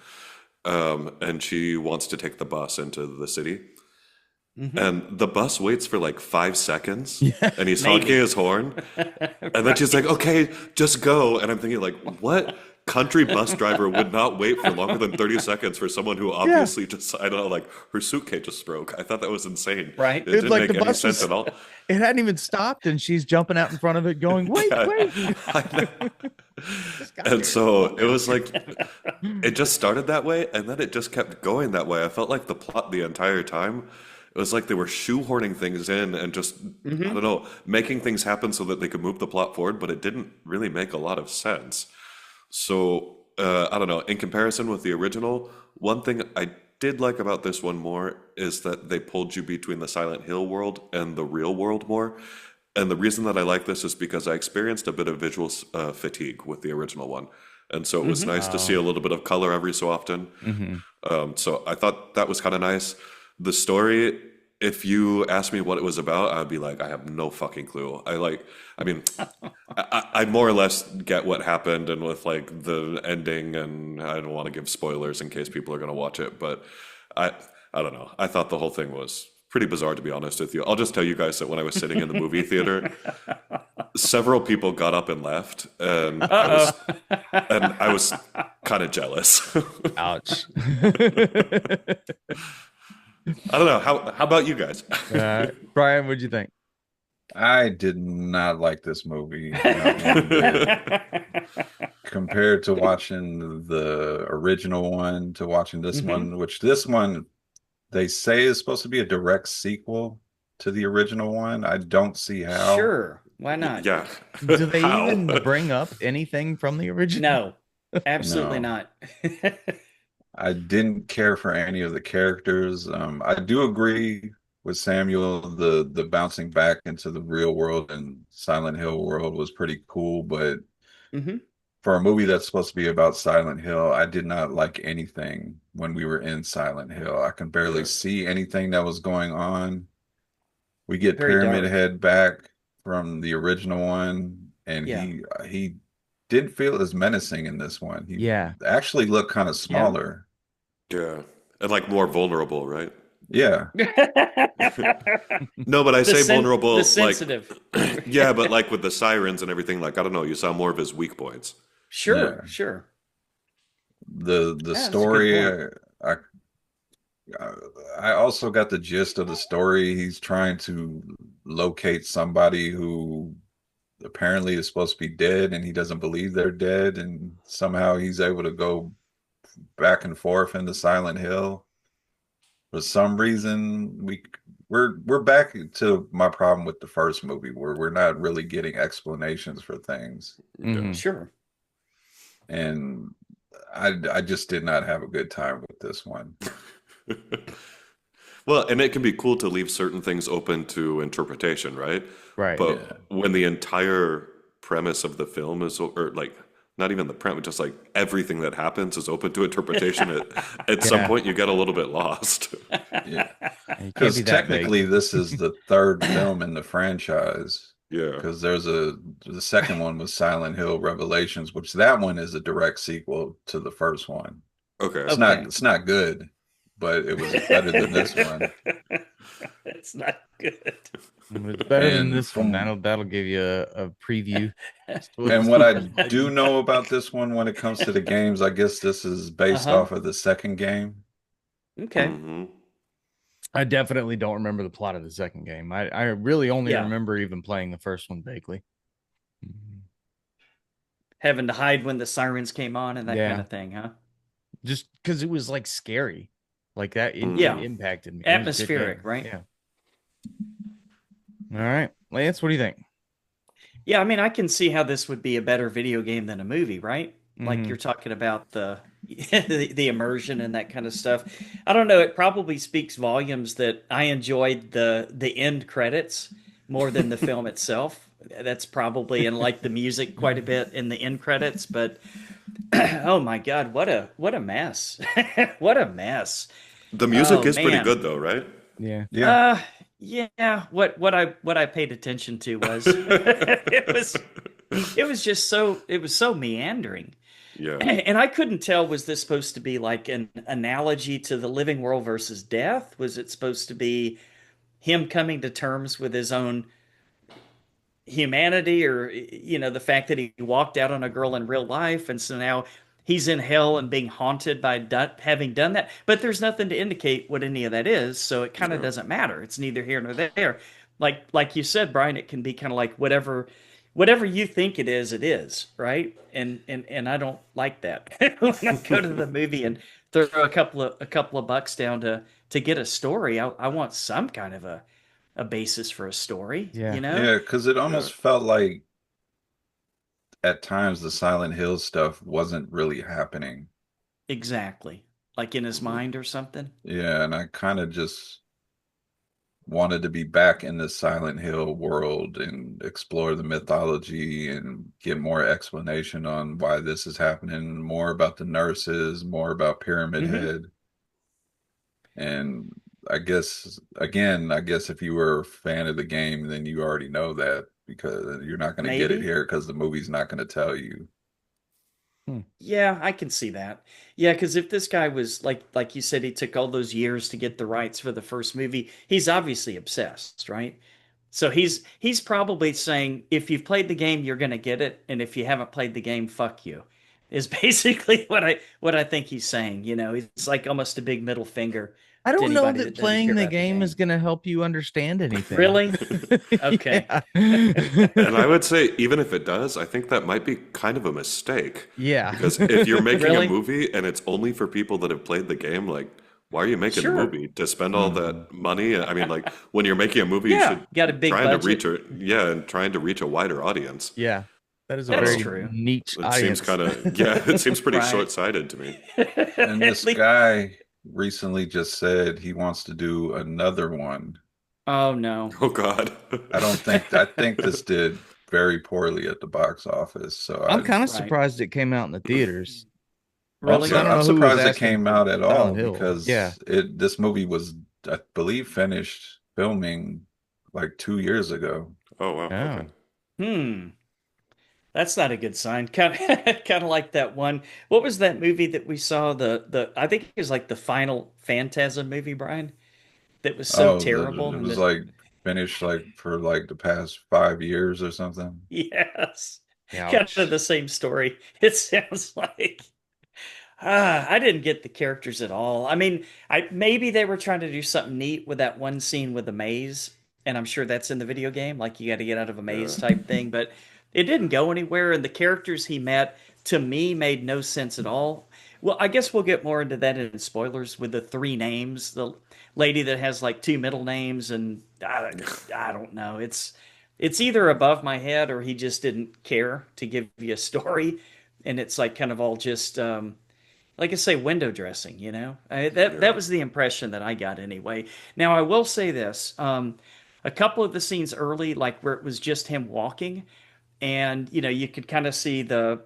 And she wants to take the bus into the city. And the bus waits for like 5 seconds, and he's honking his horn, and then she's like, "Okay, just go." And I'm thinking, like, what country bus driver would not wait for longer than 30 seconds for someone who obviously just, I don't know, like her suitcase just broke. I thought that was insane. Right. It didn't like make the any bus sense was- at all. It hadn't even stopped, and she's jumping out in front of it, going, "Wait, wait!" And so it was like, it just started that way, and then it just kept going that way. I felt like the plot the entire time, it was like they were shoehorning things in and just, I don't know, making things happen so that they could move the plot forward, but it didn't really make a lot of sense. So, I don't know, in comparison with the original, one thing I did like about this one more is that they pulled you between the Silent Hill world and the real world more. And the reason that I like this is because I experienced a bit of visual fatigue with the original one. And so it was nice to see a little bit of color every so often. So I thought that was kind of nice. The story, if you asked me what it was about, I'd be like, I have no fucking clue. I more or less get what happened and with like the ending, and I don't want to give spoilers in case people are going to watch it, but I don't know. I thought the whole thing was pretty bizarre, to be honest with you. I'll just tell you guys that when I was sitting in the movie theater, several people got up and left, and I was kind of jealous. Ouch. I don't know. How about you guys? Brian, what'd you think? I did not like this movie. Not one bit. Compared to watching the original one to watching this one, which this one they say is supposed to be a direct sequel to the original one. I don't see how. Sure. Why not? Yeah. Do they How? even bring up anything from the original? No, absolutely No. not. I didn't care for any of the characters. I do agree with Samuel. The bouncing back into the real world and Silent Hill world was pretty cool, but hmm for a movie that's supposed to be about Silent Hill, I did not like anything when we were in Silent Hill. I can barely see anything that was going on. We get Very Pyramid dark. Head back from the original one, and Yeah. he didn't feel as menacing in this one. He Yeah. actually looked kind of smaller. Yeah. And like more vulnerable, right? Yeah. No, but I say vulnerable, the like, sensitive. yeah, but like with the sirens and everything, like, I don't know, you saw more of his weak points. Sure, Yeah. sure. The That's a good story, point. I also got the gist of the story. He's trying to locate somebody who apparently is supposed to be dead, and he doesn't believe they're dead, and somehow he's able to go back and forth into Silent Hill. For some reason, we're back to my problem with the first movie, where we're not really getting explanations for things, Mhm. Sure. and I just did not have a good time with this one. Well, and it can be cool to leave certain things open to interpretation, right? Right. But Yeah. when the entire premise of the film is, or like, not even the premise, just like everything that happens is open to interpretation, at some Yeah. point you get a little bit lost. Yeah, You can't because be that big. technically this is the third film in the franchise. Yeah. Because the second one was Silent Hill Revelations, which that one is a direct sequel to the first one. Okay. Okay. It's not good, but it was better than this one. It's not good. It's better than And this one. from- That'll give you a preview. And what I do know about this one when it comes to the games, I guess this is based Uh-huh. off of the second game. Okay. Mhm. I definitely don't remember the plot of the second game. I really only Yeah. remember even playing the first one vaguely. Having to hide when the sirens came on and that Yeah. kind of thing, huh? just because it was like scary, like that. It Yeah. impacted me. It was a good Atmospheric, game. right? Yeah. All right, Lance, what do you think? Yeah, I mean, I can see how this would be a better video game than a movie, right? Like Mm-hmm. you're talking about the the immersion and that kind of stuff. I don't know, it probably speaks volumes that I enjoyed the end credits more than the film itself. That's probably, and like the music quite a bit in the end credits, but oh my God, what a mess. What a mess. The music Oh is pretty man. good though, right? Yeah. Yeah. Yeah, what I paid attention to was it was just it was so meandering. Yeah. And I couldn't tell, was this supposed to be like an analogy to the living world versus death? Was it supposed to be him coming to terms with his own humanity, or the fact that he walked out on a girl in real life and so now he's in hell and being haunted by having done that, but there's nothing to indicate what any of that is, so it kind of Yeah. doesn't matter. It's neither here nor there. Like you said, Brian, it can be kind of like whatever you think it is, right? And I don't like that. When I go to the movie and throw a couple of bucks down to get a story, I want some kind of a basis for a story, Yeah. Yeah, because it Yeah. almost felt like at times the Silent Hill stuff wasn't really happening. Exactly. Like in his Mhm. mind or something. Yeah, and I kind of just wanted to be back in the Silent Hill world and explore the mythology and get more explanation on why this is happening, more about the nurses, more about Pyramid Hmm. Head. And I guess, again, I guess if you were a fan of the game, then you already know that because you're not going to get it Maybe. here because the movie's not going to tell you. Hmm. Yeah, I can see that. Yeah, because if this guy was like you said, he took all those years to get the rights for the first movie, he's obviously obsessed, right? So he's probably saying, if you've played the game, you're gonna get it, and if you haven't played the game, fuck you. Is basically what I think he's saying. It's like almost a big middle finger I to don't know anybody that that doesn't care playing the about the game is game. going to help you understand anything. Really? Okay. Yeah. And I would say, even if it does, I think that might be kind of a mistake. Yeah. Because if you're making a Really? movie and it's only for people that have played the game, like, why are you making the Sure. movie? To spend all Mhm. that money? I mean, like, when you're making a movie, you Yeah. should Got a big trying to reach budget. a yeah, and trying to reach a wider audience. Yeah. That is a That's So very true. niche it seems audience. kind of yeah, it seems pretty Right. short-sighted to me. And At this least. guy recently just said he wants to do another one. Oh no. Oh God. I think this did very poorly at the box office. So I'm kind of Right. surprised it came out in the theaters. Really? I don't I'm know who was surprised it asking came for out at all Silent Hill. Yeah. because this movie was, I believe, finished filming like 2 years ago. Oh wow. Okay. Oh. Hmm. That's not a good sign. Kind of like that one. What was that movie that we saw? The I think it was like the final Phantasm movie, Brian. That was so Oh, terrible. it And was the like finished like for like the past 5 years or something. yes, kind of Ouch. the same story. It sounds like. I didn't get the characters at all. I mean, I maybe they were trying to do something neat with that one scene with the maze, and I'm sure that's in the video game, like you got to get out of a maze Yeah. type thing, but it didn't go anywhere, and the characters he met to me made no sense at all. Well, I guess we'll get more into that in spoilers with the three names. The lady that has like two middle names, and I don't know. It's either above my head or he just didn't care to give you a story, and it's like kind of all just like I say, window dressing. That Yeah. was the impression that I got anyway. Now I will say this: a couple of the scenes early, like where it was just him walking, and you could kind of see the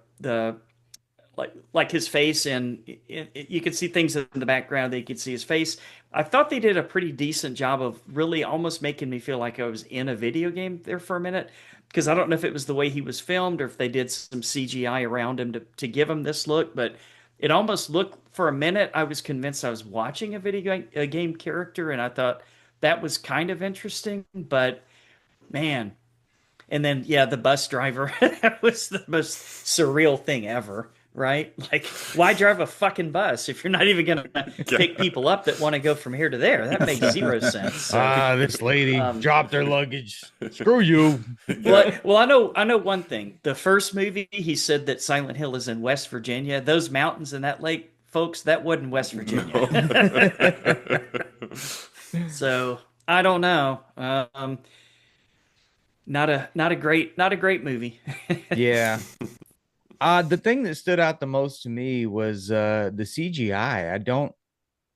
like his face, and you could see things in the background that you could see his face. I thought they did a pretty decent job of really almost making me feel like I was in a video game there for a minute, because I don't know if it was the way he was filmed or if they did some CGI around him to give him this look, but it almost looked for a minute. I was convinced I was watching a game character, and I thought that was kind of interesting, but man. And then, yeah, the bus driver that was the most surreal thing ever, right? Like, why drive a fucking bus if you're not even going to pick Yeah. people up that want to go from here to there? That makes zero sense. So, This lady um, dropped her luggage. Screw you. Yeah. well, I know one thing. The first movie, he said that Silent Hill is in West Virginia. Those mountains and that lake folks, that wasn't West Virginia. No. So I don't know. Not a great movie. Yeah. The thing that stood out the most to me was the CGI. I don't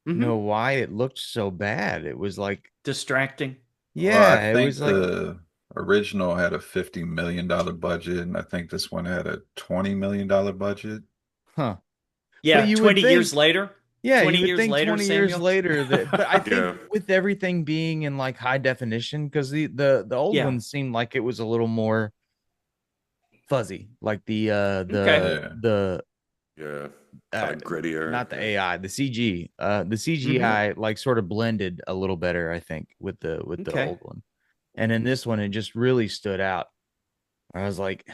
know Hmm. why it looked so bad. It was like, Distracting. Well, I yeah, it think was like, the original had a $50 million budget, and I think this one had a $20 million budget. huh. But Yeah, you would 20 think, years later. yeah, 20 you would years think later, 20 years Samuel. later that, but I think Yeah. with everything being in like high definition, because the old Yeah. one seemed like it was a little more fuzzy, like Okay. Yeah. the Yeah. Kind uh of grittier. not the AI, the CG. The Hmm. CGI like sort of blended a little better, I think, with the Okay. old one. And in this one, it just really stood out. I was like,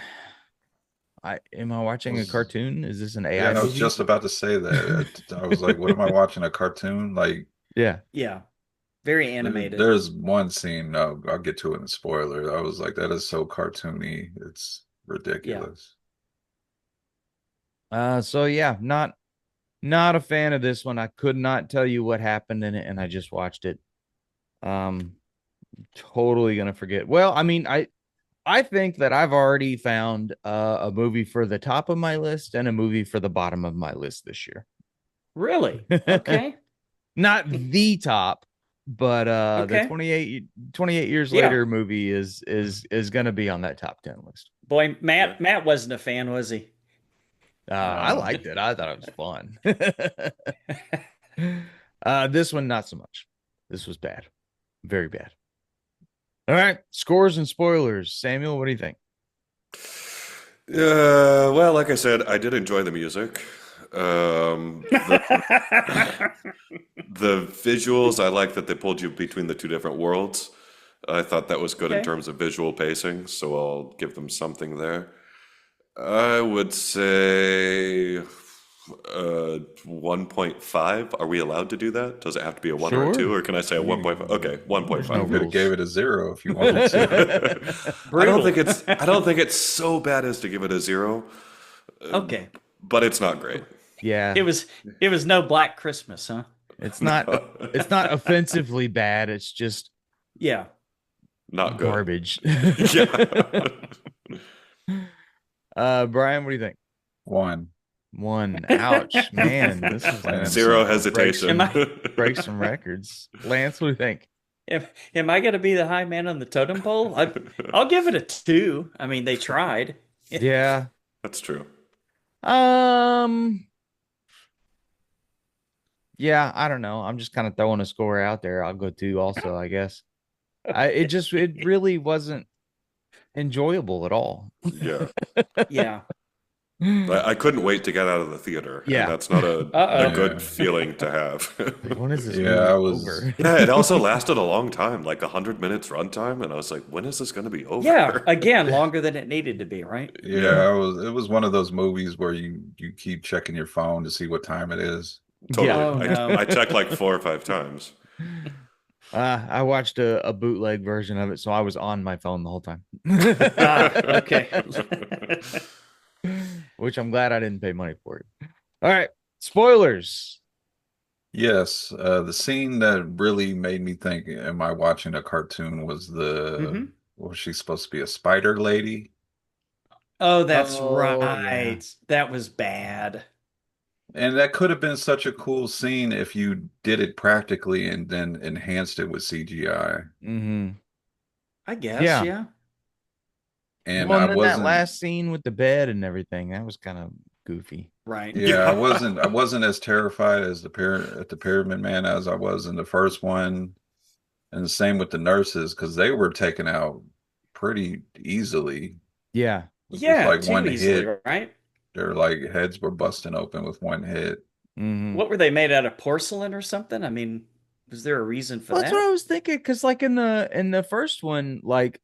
I am I watching a Was cartoon? Is this an Yeah, AI I was movie? just about to say that. I was like, what am I watching? A cartoon? Like, Yeah. Yeah. Very animated. there's one scene, I'll get to it in spoiler. I was like, that is so cartoony. It's Yeah. ridiculous. So yeah, not a fan of this one. I could not tell you what happened in it, and I just watched it. Um, totally gonna forget. Well, I mean, I think that I've already found a movie for the top of my list and a movie for the bottom of my list this year. Really? Okay. Not the top, but the Okay. 28 years Yeah. later movie is gonna be on that top 10 list. Boy, Yeah. Matt wasn't a fan, was he? I No. liked it. I thought it was fun. This one not so much. This was bad. Very bad. All right, scores and spoilers. Samuel, what do you think? Well, like I said, I did enjoy the music. The visuals, I like that they pulled you between the two different worlds. I thought that was good in Okay. terms of visual pacing, so I'll give them something there. I would say 1.5. Are we allowed to do that? Does it have to be a 1 or a 2, Sure. or can I say a 1.5? Okay, There's no You 1.5. could have rules. gave it a 0 if you wanted to. Brutal. I don't think it's so bad as to give it a 0, Okay. but it's not great. Yeah, It was no Black Christmas, huh? it's not offensively bad. It's just Yeah. Not good. garbage. Yeah. Brian, what do you think? 1. One. Ouch, man. This is gonna Zero break hesitation. Am I break some records. Lance, what do you think? am I gonna be the high man on the totem pole? I'll give it a 2. I mean, they tried. Yeah. That's true. Um. Yeah, I don't know. I'm just kind of throwing a score out there. I'll go 2 also, I guess. It really wasn't enjoyable at all. Yeah. Yeah. I couldn't wait to get out of the theater, and Yeah. that's not a Uh-oh. good Yeah. feeling to have. Like, when is this Yeah, movie I was. over? Yeah, it also lasted a long time, like 100 minutes runtime, and I was like, when is this going to be Yeah. over? Again, longer than it needed to be, right? Yeah, Yeah, I was. It was one of those movies where you keep checking your phone to see what time it is. totally. Oh no. I checked like 4 or 5 times. I watched a bootleg version of it, so I was on my phone the whole time. Okay. Which I'm glad I didn't pay money for it. All right, spoilers. Yes, the scene that really made me think, "Am I watching a cartoon?" Was Hmm. was she supposed to be a spider lady? Oh, that's Oh yeah. right. That was bad. And that could have been such a cool scene if you did it practically and then enhanced it with CGI. Mm-hmm. I guess, Yeah. yeah. And Well, I and then that wasn't. last scene with the bed and everything, that was kind of goofy. Right. Yeah, Yeah. I wasn't as terrified as the Pyramid Man as I was in the first one, and the same with the nurses because they were taken out pretty easily Yeah. with just Yeah, like too one easily, hit. right? Their like heads were busting open with one hit. Mm-hmm. What were they made out of porcelain or something? I mean, was there a reason for Well, that's what I that? was thinking. Because like in the first one, like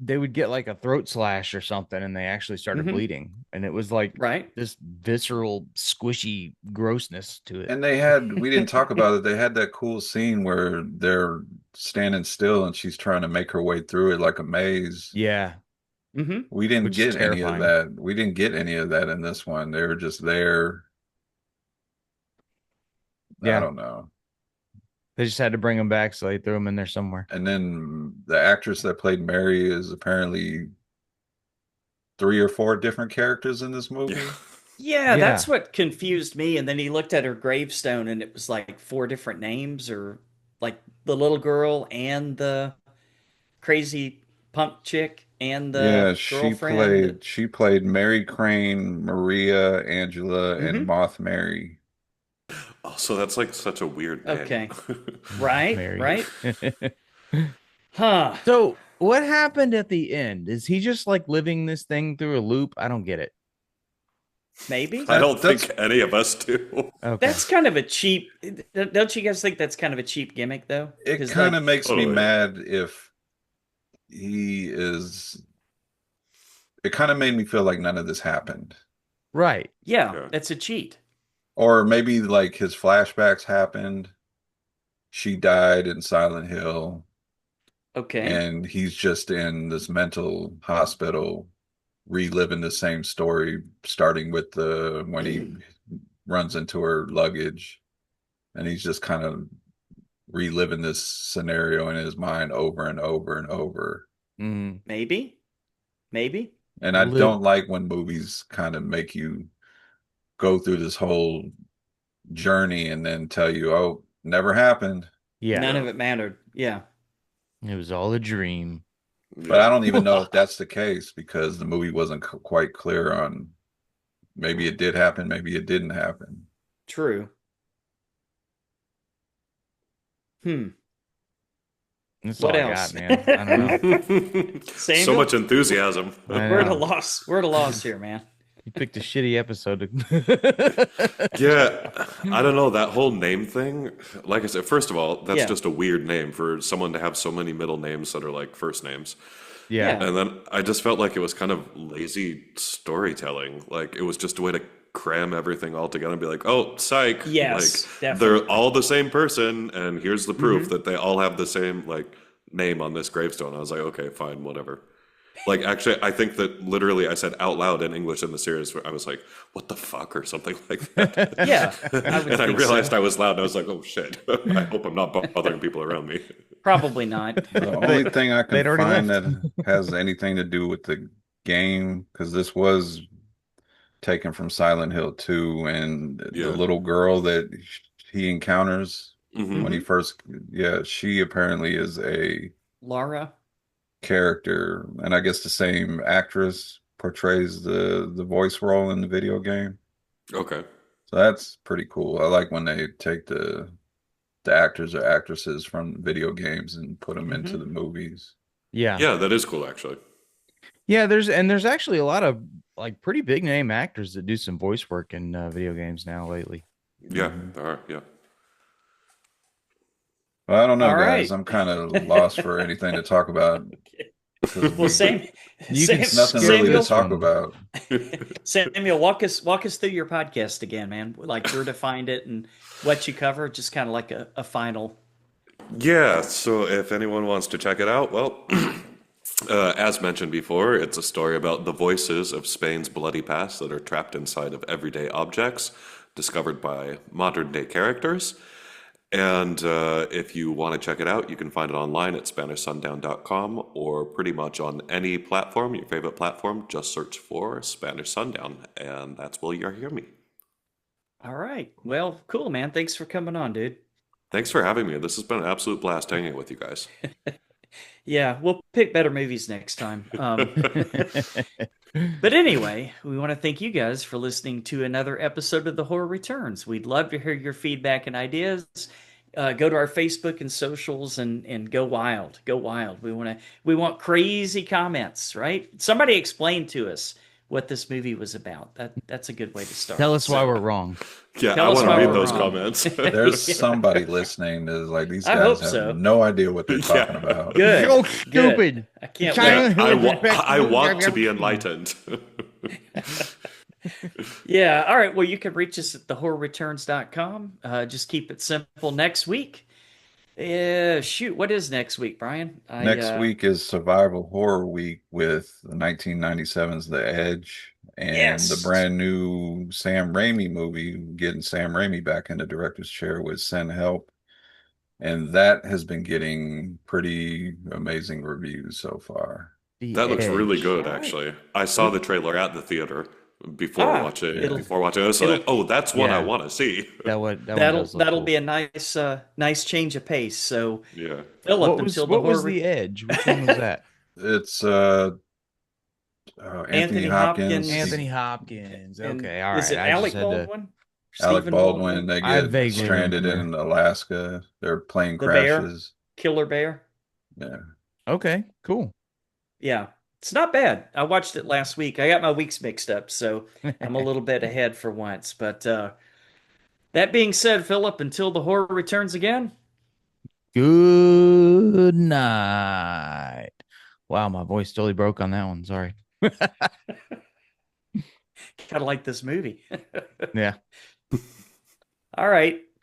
they would get like a throat slash or something, and they actually started Hmm. bleeding, and it was like Right? this visceral, squishy grossness to it. And we didn't talk about it. They had that cool scene where they're standing still and she's trying to make her way through it like a maze. Yeah, Hmm. We didn't which is get any of terrifying. that. We didn't get any of that in this one. They were just there. I Yeah. don't know. They just had to bring him back, so they threw him in there somewhere. And then the actress that played Mary is apparently three or four different characters in this Yeah. movie. Yeah, that's Yeah. what confused me. And then he looked at her gravestone and it was like four different names, or like the little girl and the crazy punk chick and the Yeah, girlfriend. she played Mary Crane, Maria, Angela, and Mm-hmm. Moth Mary. Oh, so that's like such a weird name. Okay. Right, Mary. right. Huh. So what happened at the end? Is he just like living this thing through a loop? I don't get it. Maybe. I don't That's think any of us do. Okay. That's kind of a cheap. Don't you guys think that's kind of a cheap gimmick though? it Because kind like, of makes me Totally. mad if he is it kind of made me feel like none of this happened. Right. yeah, Yeah. that's a cheat. Or maybe like his flashbacks happened. She died in Silent Hill, Okay. and he's just in this mental hospital reliving the same story, starting with the when he runs into her luggage, and he's just kind of reliving this scenario in his mind over and over and over. Mm. Maybe. Maybe. And I Live. don't like when movies kind of make you go through this whole journey and then tell you, oh, never happened. Yeah. None Yeah. of it mattered. Yeah. It was all a dream. But I Yeah. don't even know if that's the case because the movie wasn't quite clear on maybe it did happen, maybe it didn't happen. True. That's What all I got, else? man. I don't know. So Samuel, much enthusiasm. I we're at a know. loss. We're at a loss here, man. You picked a shitty episode to... Yeah, I don't know that whole name thing. Like I said, first of all, that's Yeah. just a weird name for someone to have so many middle names that are like first names. Yeah. Yeah. And then I just felt like it was kind of lazy storytelling. Like it was just a way to cram everything all together and be like, oh, psych. Yes, Like they're definitely. all the same person, and here's the proof Hmm. that they all have the same like name on this gravestone. I was like, okay, fine, whatever. Like actually, I think that literally I said out loud in English in the series where I was like, "What the fuck" or something like that, Yeah, I would and I think realized so. I was loud. And I was like, "Oh shit!" I hope I'm not bothering people around me. Probably not. The They, only thing I can they'd already find left. that has anything to do with the game, because this was taken from Silent Hill 2, and the Yeah. little girl that he encounters Hmm. when he Hmm. first, yeah, she apparently is a Laura. character, and I guess the same actress portrays the voice role in the video game. Okay. So that's pretty cool. I like when they take the actors or actresses from video games and put them into Hmm. the movies. Yeah. Yeah, that is cool actually. Yeah, there's actually a lot of like pretty big name actors that do some voice work in video games now lately. Yeah, Mhm. there are. Yeah. Well, I don't know, All guys. right. I'm kind of lost for anything to talk about because Well, Sam, You can there's nothing skip really to Samuel, this talk one. about. Samuel, walk us through your podcast again, man. Like where to find it and what you cover. Just kind of like a final. Yeah, so if anyone wants to check it out, well, as mentioned before, it's a story about the voices of Spain's bloody past that are trapped inside of everyday objects discovered by modern day characters. And if you want to check it out, you can find it online at SpanishSundown.com or pretty much on any platform, your favorite platform. Just search for Spanish Sundown, and that's where you'll hear me. All right. Well, cool, man. Thanks for coming on, dude. Thanks for having me. This has been an absolute blast hanging with you guys. Yeah, we'll pick better movies next time. But anyway, we want to thank you guys for listening to another episode of The Horror Returns. We'd love to hear your feedback and ideas. Go to our Facebook and socials and go wild. Go wild. We want crazy comments, right? Somebody explain to us what this movie was about. That's a good way to start. Tell us why So, we're wrong. Yeah, I tell us want to why read we're those wrong. comments. There's Yeah, somebody listening that is like, these I guys hope have so. no idea what they're talking Yeah. about. Good. So Good. stupid. I can't Yeah, wait. Silent Hill is the best I movie want I've to ever be seen. enlightened. Yeah. All right. Well, you can reach us at thehorrorreturns.com. Just keep it simple. Next week. Shoot. What is next week, Brian? Next week is Survival Horror Week with the 1997's The Edge, And the Yes. brand new Sam Raimi movie, getting Sam Raimi back in the director's chair, with Send Help. And that has been getting pretty amazing reviews so far. The That looks really Edge. good, All right. actually. I saw the trailer at the theater Yeah. before watching it. I was like, it'll oh, that's one I Yeah, want to see. that one does look that'll be cool. a nice change of pace. So, Yeah. Philip, What was until the what was horror the Edge? Which one was that? It's Anthony Anthony Hopkins, Anthony Hopkins Hopkins. and Okay, all is right. it I just Alec had to. Baldwin? Alec Stephen Baldwin. Baldwin? They I get vaguely stranded remember. in Alaska. Their plane The bear? crashes. Killer Bear? Yeah. Okay, cool. Yeah. It's not bad. I watched it last week. I got my weeks mixed up, so I'm a little bit ahead for once. But that being said, Philip, until the horror returns again, Good night. Wow, my voice totally broke on that one. Sorry. kind of like this movie. Yeah. All right.